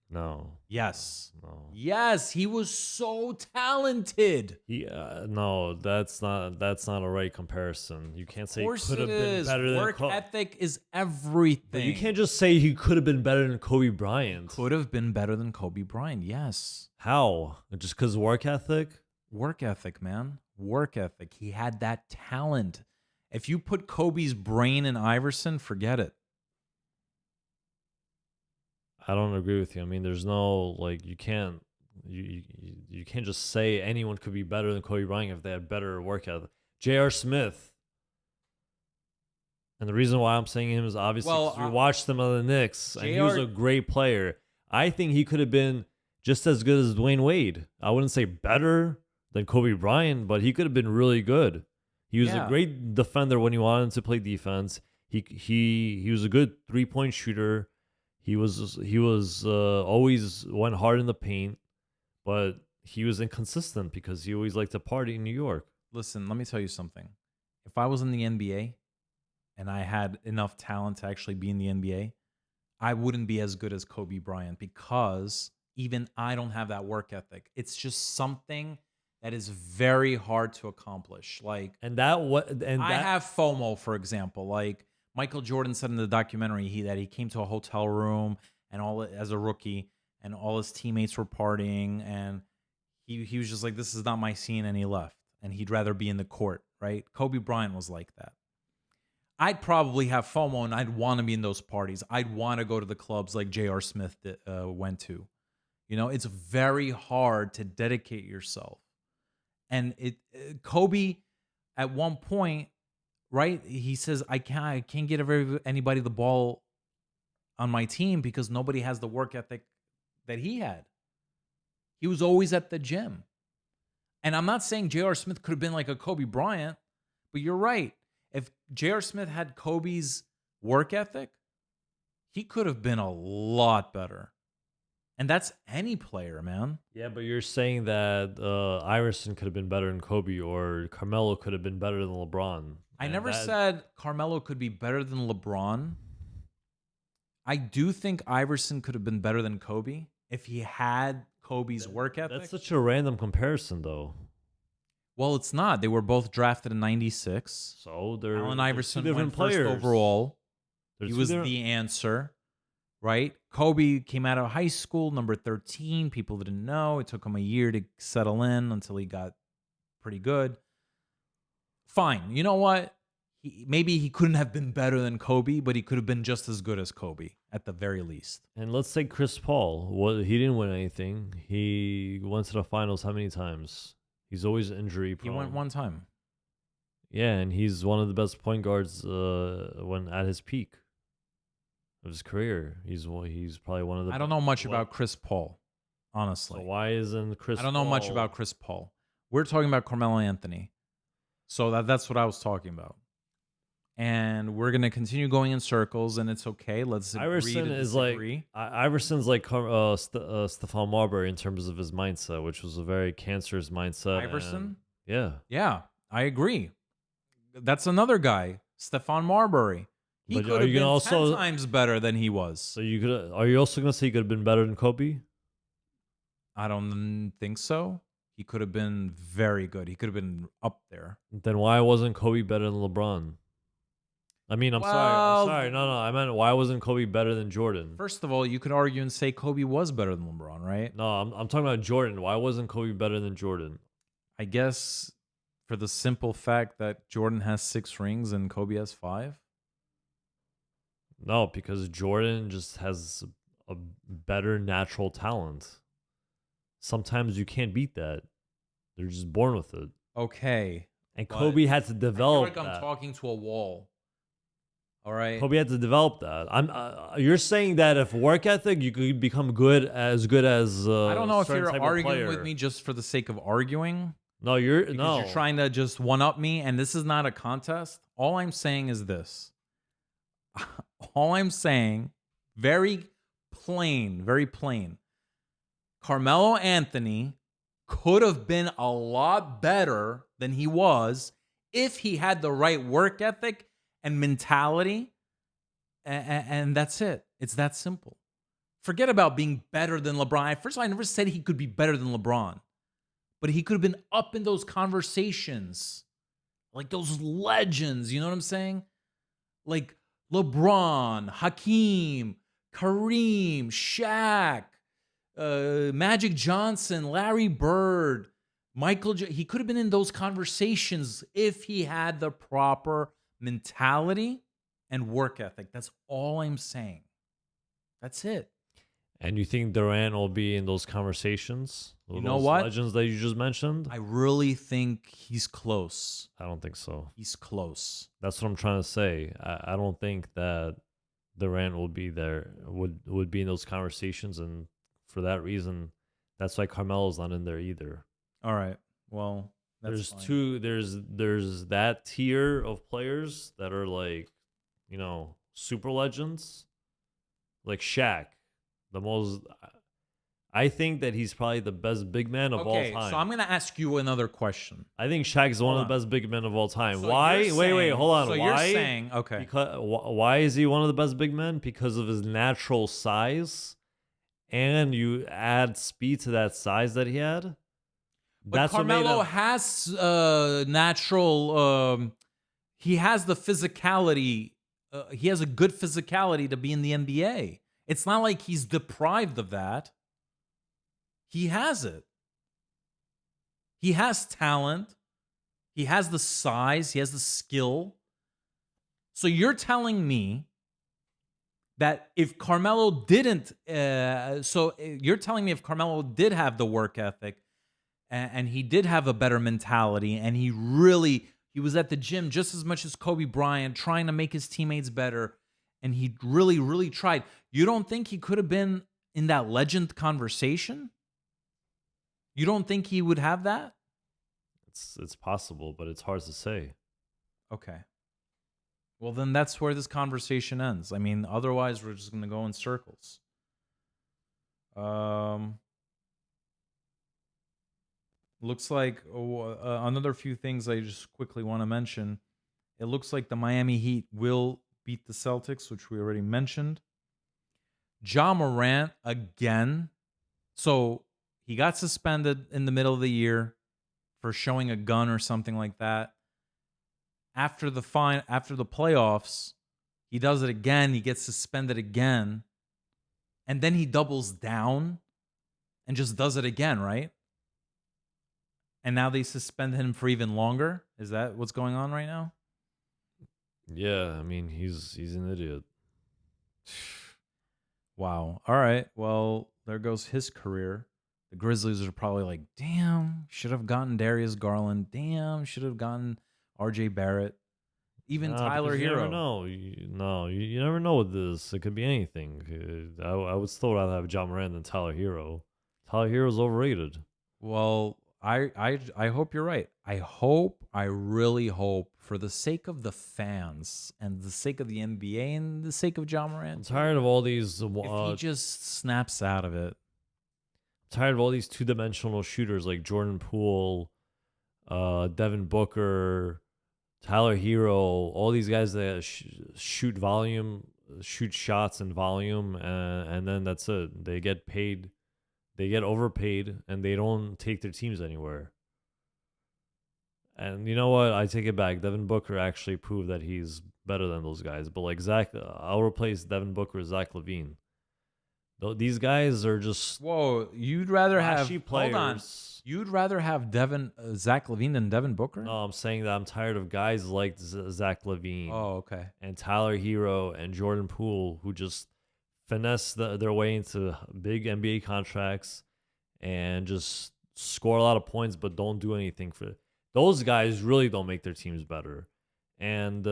No. Yes. No. Yes, he was so talented. No, that's not a right comparison. You can't say he Of course could have it been is. better Work than ethic is everything. But you can't just say he could have been better than Kobe Bryant. Could have been better than Kobe Bryant. Yes. How? Just because work ethic? Work ethic, man. Work ethic. He had that talent. If you put Kobe's brain in Iverson, forget it. I don't agree with you. I mean, there's no you can't you can't just say anyone could be better than Kobe Bryant if they had better work ethic. J.R. Smith. And the reason why I'm saying him is obviously because we watched him on the Knicks, and he was a great player. I think he could have been just as good as Dwayne Wade. I wouldn't say better than Kobe Bryant, but he could have been really good. He was a great defender when he wanted to play defense. He was a good 3-point shooter. He was always went hard in the paint, but he was inconsistent because he always liked to party in New York. Listen, let me tell you something. If I was in the NBA and I had enough talent to actually be in the NBA, I wouldn't be as good as Kobe Bryant because even I don't have that work ethic. It's just something that is very hard to accomplish. I have FOMO, for example. Like Michael Jordan said in the documentary, that he came to a hotel room and as a rookie, and all his teammates were partying, and he was just like, "This is not my scene," and he left. And he'd rather be in the court, right? Kobe Bryant was like that. I'd probably have FOMO and I'd want to be in those parties. I'd want to go to the clubs like J.R. Smith went to. You know, it's very hard to dedicate yourself. And Kobe, at one point, right, he says, I can't get anybody the ball on my team because nobody has the work ethic that he had. He was always at the gym. And I'm not saying J.R. Smith could have been like a Kobe Bryant, but you're right. If J.R. Smith had Kobe's work ethic, he could have been a lot better. And that's any player, man. Yeah, but you're saying that Iverson could have been better than Kobe, or Carmelo could have been better than LeBron. I never said Carmelo could be better than LeBron. I do think Iverson could have been better than Kobe if he had Kobe's work ethic. That's such a random comparison, though. Well, it's not. They were both drafted in '96. So they're Allen Iverson two different went players. first overall. They're He two was different- the answer, right? Kobe came out of high school, number 13. People didn't know. It took him a year to settle in until he got pretty good. Fine. You know what? Maybe he couldn't have been better than Kobe, but he could have been just as good as Kobe at the very least. And let's say Chris Paul. Well, he didn't win anything. He went to the finals how many times? He's always injury prone. He went one time. Yeah, and he's one of the best point guards when at his peak of his career. He's probably one of the. I don't know much about Chris Paul, honestly. So why isn't Chris? I don't know much about Chris Paul. We're talking about Carmelo Anthony, so that's what I was talking about. And we're gonna continue going in circles, and it's okay. Let's Iverson agree to is disagree. Iverson's like Stephon Marbury in terms of his mindset, which was a very cancerous mindset. Iverson? Yeah, I agree. That's another guy, Stephon Marbury. He But could are have you been gonna 10 also- times better than he was. So are you also gonna say he could have been better than Kobe? I don't think so. He could have been very good. He could have been up there. Then why wasn't Kobe better than LeBron? I mean, I'm Well, sorry. No, I meant why wasn't Kobe better than Jordan? first of all, you could argue and say Kobe was better than LeBron, right? No, I'm talking about Jordan. Why wasn't Kobe better than Jordan? I guess for the simple fact that Jordan has 6 rings and Kobe has 5. No, because Jordan just has a better natural talent. Sometimes you can't beat that. They're just born with it. Okay. And But Kobe had to I feel develop like I'm that. talking to a wall. All right. Kobe had to develop that. You're saying that if work ethic, you could become good as I don't know if certain you're type of arguing with player. me just for the sake of arguing. No, Because you're trying to just one up me, and this is not a contest. All I'm saying is this. All I'm saying, very plain. Carmelo Anthony could have been a lot better than he was if he had the right work ethic and mentality. And that's it. It's that simple. Forget about being better than LeBron. First of all, I never said he could be better than LeBron, but he could have been up in those conversations, like those legends. You know what I'm saying? Like LeBron, Hakeem, Kareem, Shaq, Magic Johnson, Larry Bird, he could have been in those conversations if he had the proper mentality and work ethic. That's all I'm saying. That's it. And you think Durant will be in those conversations? You know Those what? legends that you just mentioned? I really think he's close. I don't think so. He's close. That's what I'm trying to say. I don't think that Durant will be there, would be in those conversations, and for that reason, that's why Carmelo's not in there either. All right. Well, that's fine. There's that tier of players that are like, super legends, like Shaq, the most. I think that he's probably the best big man of all time. So I'm going to ask you another question. I think Shaq is one of the best big men of all time. So Why? you're Wait, saying- hold on. So Why? you're saying, okay. Because why is he one of the best big men? Because of his natural size, and you add speed to that size that he had. But Carmelo has natural. He has the physicality. He has a good physicality to be in the NBA. It's not like he's deprived of that. He has it. He has talent. He has the size. He has the skill. So you're telling me that if Carmelo didn't, you're telling me if Carmelo did have the work ethic and he did have a better mentality and he was at the gym just as much as Kobe Bryant trying to make his teammates better and he really tried. You don't think he could have been in that legend conversation? You don't think he would have that? It's possible, but it's hard to say. Okay. Well, then that's where this conversation ends. I mean, otherwise we're just going to go in circles. Looks like another few things I just quickly want to mention. It looks like the Miami Heat will beat the Celtics, which we already mentioned. Ja Morant again. So he got suspended in the middle of the year for showing a gun or something like that. After the playoffs, he does it again. He gets suspended again. And then he doubles down and just does it again, right? And now they suspend him for even longer? Is that what's going on right now? Yeah, I mean, he's an idiot. Wow. All right. Well, there goes his career. The Grizzlies are probably like, damn, should have gotten Darius Garland. Damn, should have gotten RJ Barrett. Even Tyler Hero. You never know. You never know with this. It could be anything. I would still rather have John Moran than Tyler Hero. Tyler Hero's overrated. Well, I hope you're right. I really hope, for the sake of the fans and the sake of the NBA and the sake of John Moran. I'm tired of all these. If he just snaps out of it. Tired of all these two-dimensional shooters like Jordan Poole, Devin Booker, Tyler Hero, all these guys that shoot shots in volume, and then that's it. They get paid They get overpaid and they don't take their teams anywhere. And you know what? I take it back. Devin Booker actually proved that he's better than those guys. But like I'll replace Devin Booker with Zach LaVine. These guys are just Whoa, you'd rather have flashy hold on. players. You'd rather have Zach LaVine than Devin Booker? No, I'm saying that I'm tired of guys like Zach LaVine Oh, okay. and Tyler Hero and Jordan Poole who just finesse their way into big NBA contracts and just score a lot of points but don't do anything for it. Those guys really don't make their teams better. And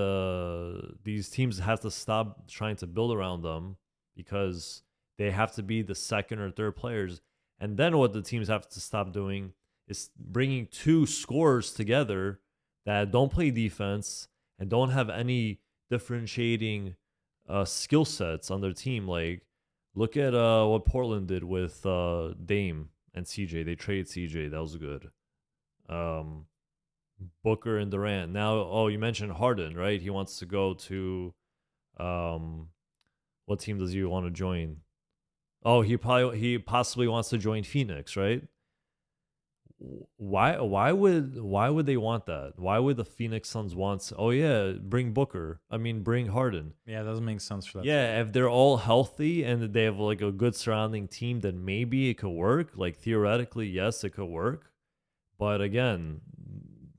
these teams have to stop trying to build around them because they have to be the second or third players. And then what the teams have to stop doing is bringing two scorers together that don't play defense and don't have any differentiating skill sets on their team. Like, look at what Portland did with Dame and CJ. They traded CJ. That was good. Booker and Durant. Now, you mentioned Harden, right? He wants to go to what team does he want to join? Oh, he possibly wants to join Phoenix, right? Why would they want that? Why would the Phoenix Suns want? Oh yeah, bring bring Harden. Yeah, it doesn't make sense for that. Yeah, if they're all healthy and they have like a good surrounding team, then maybe it could work. Like theoretically, yes, it could work. But again,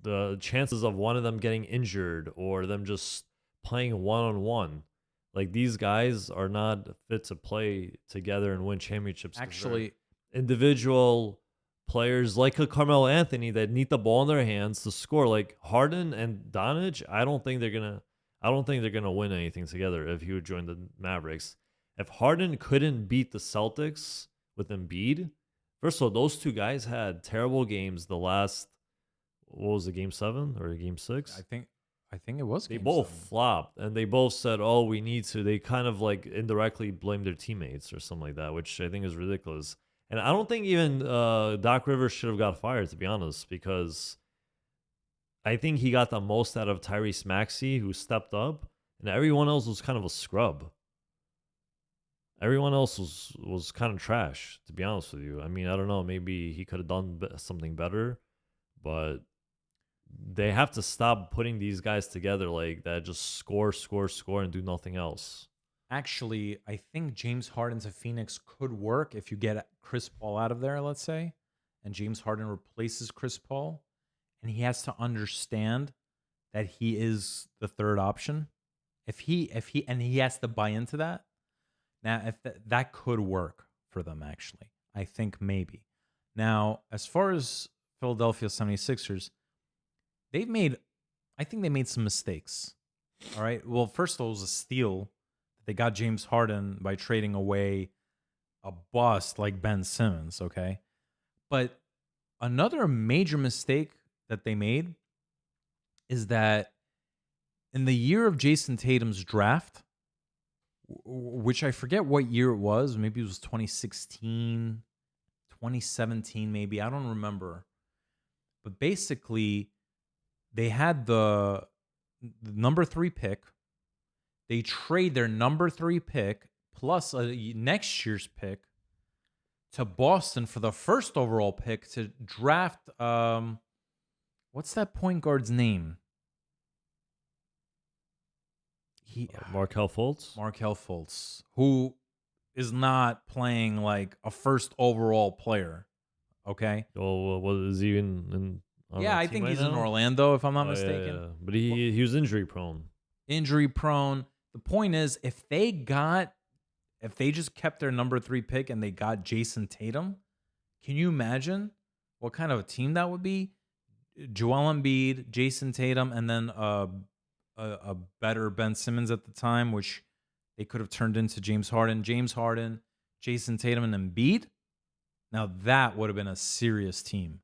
the chances of one of them getting injured or them just playing one-on-one, like these guys are not fit to play together and win championships. Actually, individual players like a Carmelo Anthony that need the ball in their hands to score, like Harden and Doncic, I don't think they're gonna win anything together if he would join the Mavericks. If Harden couldn't beat the Celtics with Embiid, first of all, those two guys had terrible games the last, what was it, game 7 or game 6? I think it was. They Game both 7. flopped and they both said, "Oh, we need to." They kind of like indirectly blamed their teammates or something like that, which I think is ridiculous. And I don't think even Doc Rivers should have got fired, to be honest, because I think he got the most out of Tyrese Maxey, who stepped up, and everyone else was kind of a scrub. Everyone else was kind of trash, to be honest with you. I mean, I don't know. Maybe he could have done something better, but they have to stop putting these guys together like that, just score, and do nothing else. Actually, I think James Harden to Phoenix could work if you get Chris Paul out of there, let's say, and James Harden replaces Chris Paul, and he has to understand that he is the third option. If he and he has to buy into that. Now, if that could work for them, actually, I think maybe. Now, as far as Philadelphia 76ers, I think they made some mistakes. All right. Well, first of all, it was a steal. They got James Harden by trading away a bust like Ben Simmons, okay? But another major mistake that they made is that in the year of Jason Tatum's draft, which I forget what year it was, maybe it was 2016, 2017 maybe, I don't remember. But basically, they had the number 3 pick. They trade their number 3 pick plus a next year's pick to Boston for the first overall pick to draft. What's that point guard's name? Markelle Fultz. Markelle Fultz, who is not playing like a first overall player. Okay. Oh, what is he in yeah, I think he's in Orlando, if I'm not mistaken. Yeah. But he was injury prone. Injury prone. The point is, if they just kept their number 3 pick and they got Jason Tatum, can you imagine what kind of a team that would be? Joel Embiid, Jason Tatum, and then a better Ben Simmons at the time, which they could have turned into James Harden, Jason Tatum, and Embiid. Now that would have been a serious team.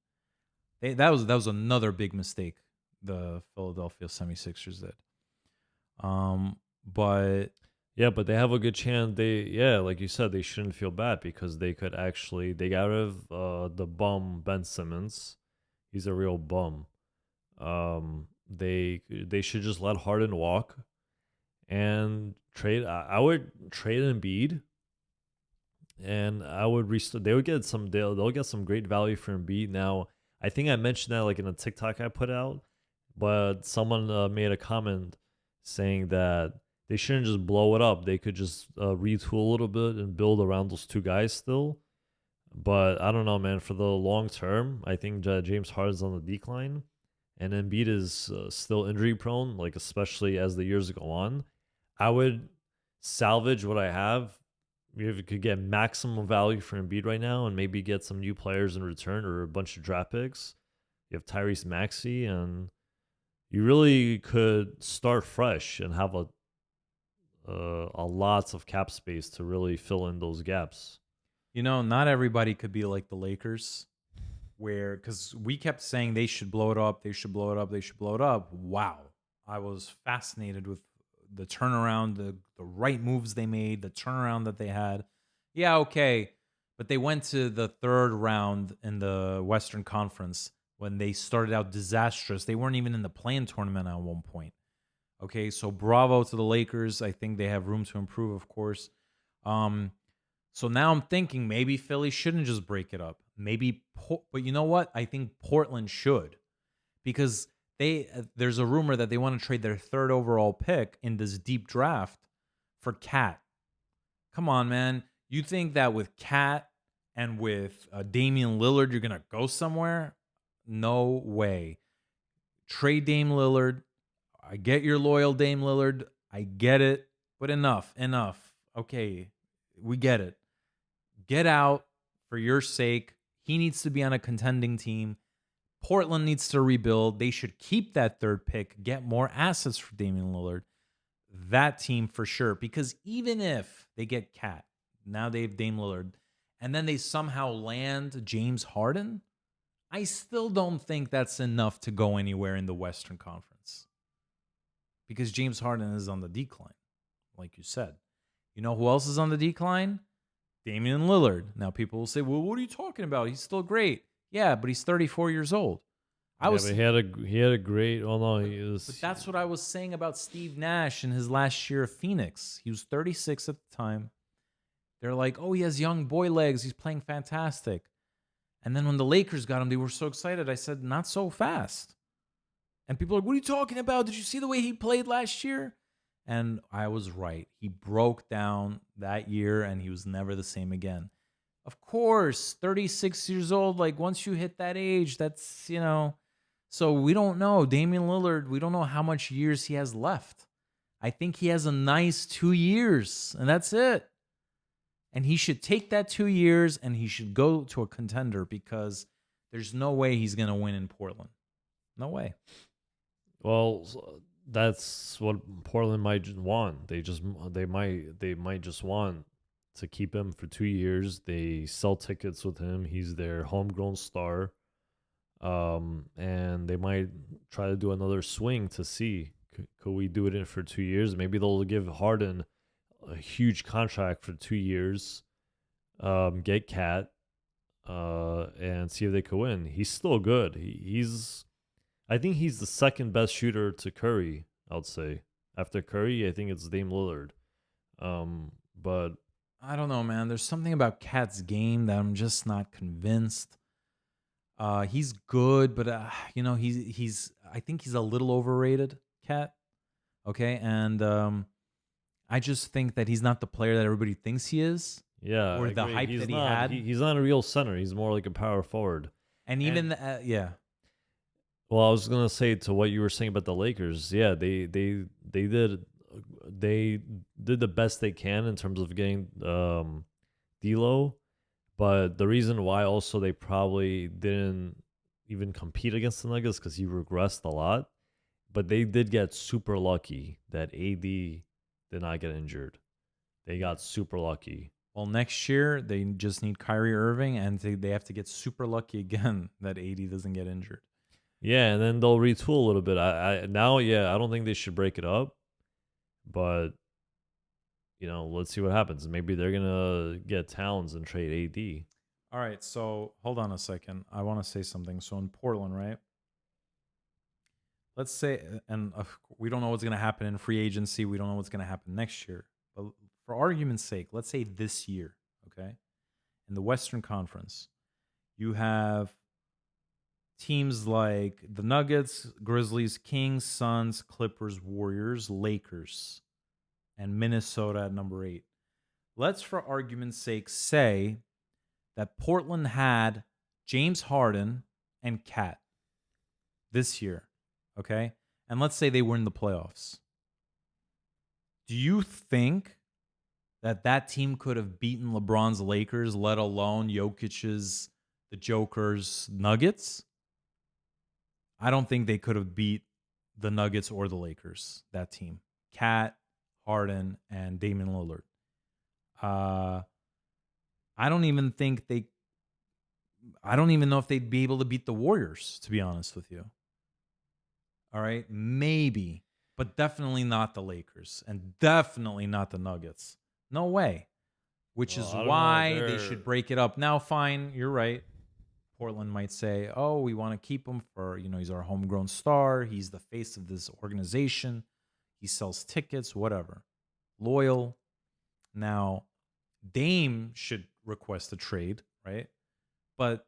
That was another big mistake the Philadelphia 76ers did. But yeah, but they have a good chance. Like you said, they shouldn't feel bad because they got rid of the bum Ben Simmons. He's a real bum. They should just let Harden walk and trade. I would trade Embiid and I would restore. They would get some. They'll get some great value for Embiid. Now, I think I mentioned that like in a TikTok I put out, but someone made a comment saying that they shouldn't just blow it up. They could just retool a little bit and build around those two guys still. But I don't know, man. For the long term, I think James Harden's on the decline, and Embiid is still injury prone. Like especially as the years go on, I would salvage what I have. If you could get maximum value for Embiid right now, and maybe get some new players in return or a bunch of draft picks. You have Tyrese Maxey, and you really could start fresh and have a lots of cap space to really fill in those gaps. Not everybody could be like the Lakers, where because we kept saying they should blow it up, they should blow it up, they should blow it up. Wow, I was fascinated with the turnaround, the right moves they made, the turnaround that they had. Yeah, okay, but they went to the third round in the Western Conference when they started out disastrous. They weren't even in the play-in tournament at one point. Okay, so bravo to the Lakers. I think they have room to improve, of course. So now I'm thinking maybe Philly shouldn't just break it up. But you know what? I think Portland should, because there's a rumor that they want to trade their third overall pick in this deep draft for Cat. Come on, man. You think that with Cat and with Damian Lillard, you're gonna go somewhere? No way. Trade Dame Lillard. I get your loyal Dame Lillard. I get it. But enough. Okay, we get it. Get out for your sake. He needs to be on a contending team. Portland needs to rebuild. They should keep that third pick, get more assets for Damian Lillard. That team for sure. Because even if they get Cat, now they have Dame Lillard, and then they somehow land James Harden, I still don't think that's enough to go anywhere in the Western Conference. Because James Harden is on the decline, like you said. You know who else is on the decline? Damian Lillard. Now people will say, "Well, what are you talking about? He's still great." Yeah, but he's 34 years old. But he had a great. Oh no, he But was. that's what I was saying about Steve Nash in his last year of Phoenix. He was 36 at the time. They're like, "Oh, he has young boy legs. He's playing fantastic." And then when the Lakers got him, they were so excited. I said, "Not so fast." And people are like, "What are you talking about? Did you see the way he played last year?" And I was right. He broke down that year and he was never the same again. Of course, 36 years old, like once you hit that age, that's. So we don't know. Damian Lillard, we don't know how much years he has left. I think he has a nice 2 years, and that's it. And he should take that 2 years and he should go to a contender, because there's no way he's going to win in Portland. No way. Well, that's what Portland might want. They might just want to keep him for 2 years. They sell tickets with him. He's their homegrown star. And they might try to do another swing to see could we do it in for 2 years. Maybe they'll give Harden a huge contract for 2 years. Get Cat, and see if they could win. He's still good. I think he's the second best shooter to Curry, I would say. After Curry, I think it's Dame Lillard. But I don't know, man. There's something about Cat's game that I'm just not convinced. He's good, but he's I think he's a little overrated, Cat. Okay, and I just think that he's not the player that everybody thinks he is, yeah, or I the agree. hype He's that he not. had. He's not a real center. He's more like a power forward. And And even yeah, well, I was gonna say to what you were saying about the Lakers. Yeah, they did the best they can in terms of getting D'Lo, but the reason why also they probably didn't even compete against the Nuggets because he regressed a lot. But they did get super lucky that AD did not get injured. They got super lucky. well, next year they just need Kyrie Irving, and they have to get super lucky again that AD doesn't get injured. Yeah, and then they'll retool a little bit. I don't think they should break it up, but let's see what happens. Maybe they're gonna get Towns and trade AD. All right, so hold on a second. I want to say something. So in Portland, right? Let's say, and we don't know what's going to happen in free agency. We don't know what's going to happen next year. But for argument's sake, let's say this year, okay? in the Western Conference, you have teams like the Nuggets, Grizzlies, Kings, Suns, Clippers, Warriors, Lakers, and Minnesota at number 8. Let's, for argument's sake, say that Portland had James Harden and Cat this year, okay? And let's say they were in the playoffs. Do you think that that team could have beaten LeBron's Lakers, let alone Jokic's, the Joker's Nuggets? I don't think they could have beat the Nuggets or the Lakers, that team. Cat, Harden, and Damian Lillard. I don't even know if they'd be able to beat the Warriors, to be honest with you. All right, maybe, but definitely not the Lakers and definitely not the Nuggets. No way. Which is why they should break it up. Now, fine, you're right. Portland might say, "Oh, we want to keep him for, he's our homegrown star. He's the face of this organization. He sells tickets, whatever. Loyal." Now, Dame should request a trade, right? But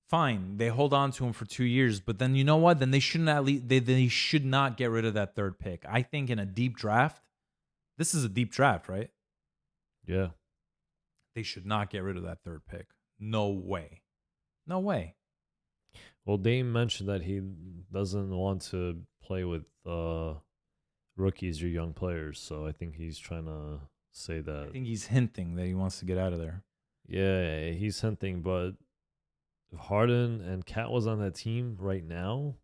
fine, they hold on to him for 2 years, but then you know what? Then they shouldn't they should not get rid of that third pick. I think in a deep draft, this is a deep draft, right? Yeah. They should not get rid of that third pick. No way. No way. Well, Dame mentioned that he doesn't want to play with rookies or young players, so I think he's trying to say that. I think he's hinting that he wants to get out of there. Yeah, he's hinting, but if Harden and Cat was on that team right now,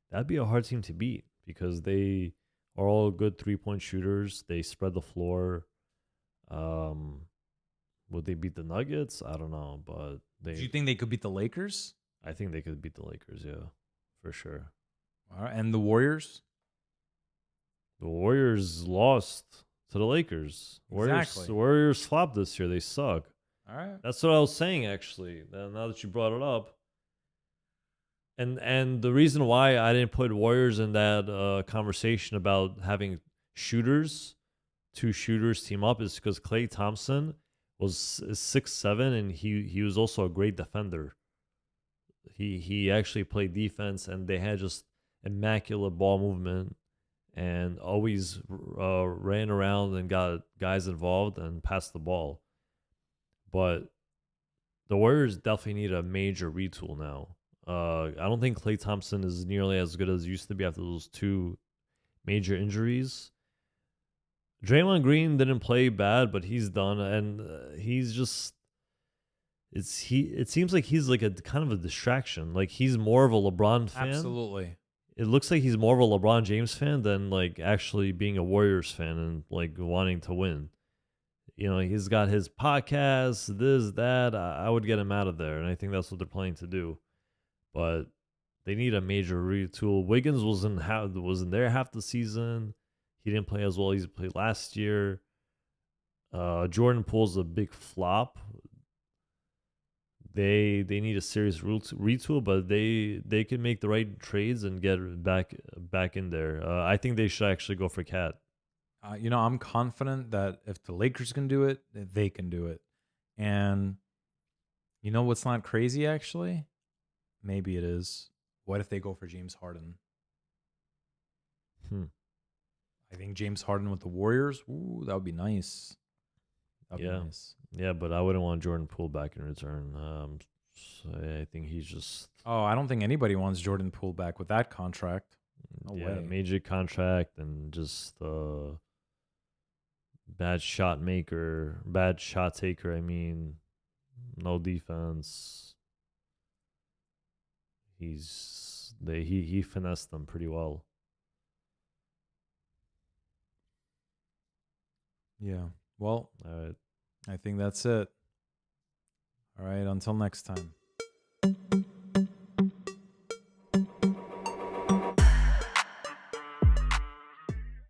that'd be a hard team to beat because they are all good 3-point shooters. They spread the floor. Would they beat the Nuggets? I don't know, but Do you think they could beat the Lakers? I think they could beat the Lakers, yeah, for sure. All right, and the Warriors? The Warriors lost to the Lakers. Exactly. The Warriors flopped this year. They suck. All right. That's what I was saying, actually. Now that you brought it up, and the reason why I didn't put Warriors in that conversation about having two shooters team up, is because Klay Thompson is 6'7", and he was also a great defender. He actually played defense, and they had just immaculate ball movement, and always ran around and got guys involved and passed the ball. But the Warriors definitely need a major retool now. I don't think Klay Thompson is nearly as good as he used to be after those 2 major injuries. Draymond Green didn't play bad, but he's done, and he's just it seems like he's like a kind of a distraction. Like he's more of a LeBron fan. Absolutely. It looks like he's more of a LeBron James fan than like actually being a Warriors fan and like wanting to win. He's got his podcast, this, that. I would get him out of there, and I think that's what they're planning to do. But they need a major retool. Wiggins wasn't there half the season. He didn't play as well as he played last year. Jordan Poole's a big flop. They need a serious retool, but they can make the right trades and get back in there. I think they should actually go for Cat. I'm confident that if the Lakers can do it, they can do it. And you know what's not crazy, actually? Maybe it is. What if they go for James Harden? I think James Harden with the Warriors, ooh, that would be nice. That'd be nice. Yeah, but I wouldn't want Jordan Poole back in return. So I think he's just... Oh, I don't think anybody wants Jordan Poole back with that contract. No way. Major contract and just bad shot taker. I mean, no defense. He finessed them pretty well. Yeah. Well, all right. I think that's it. All right. Until next time.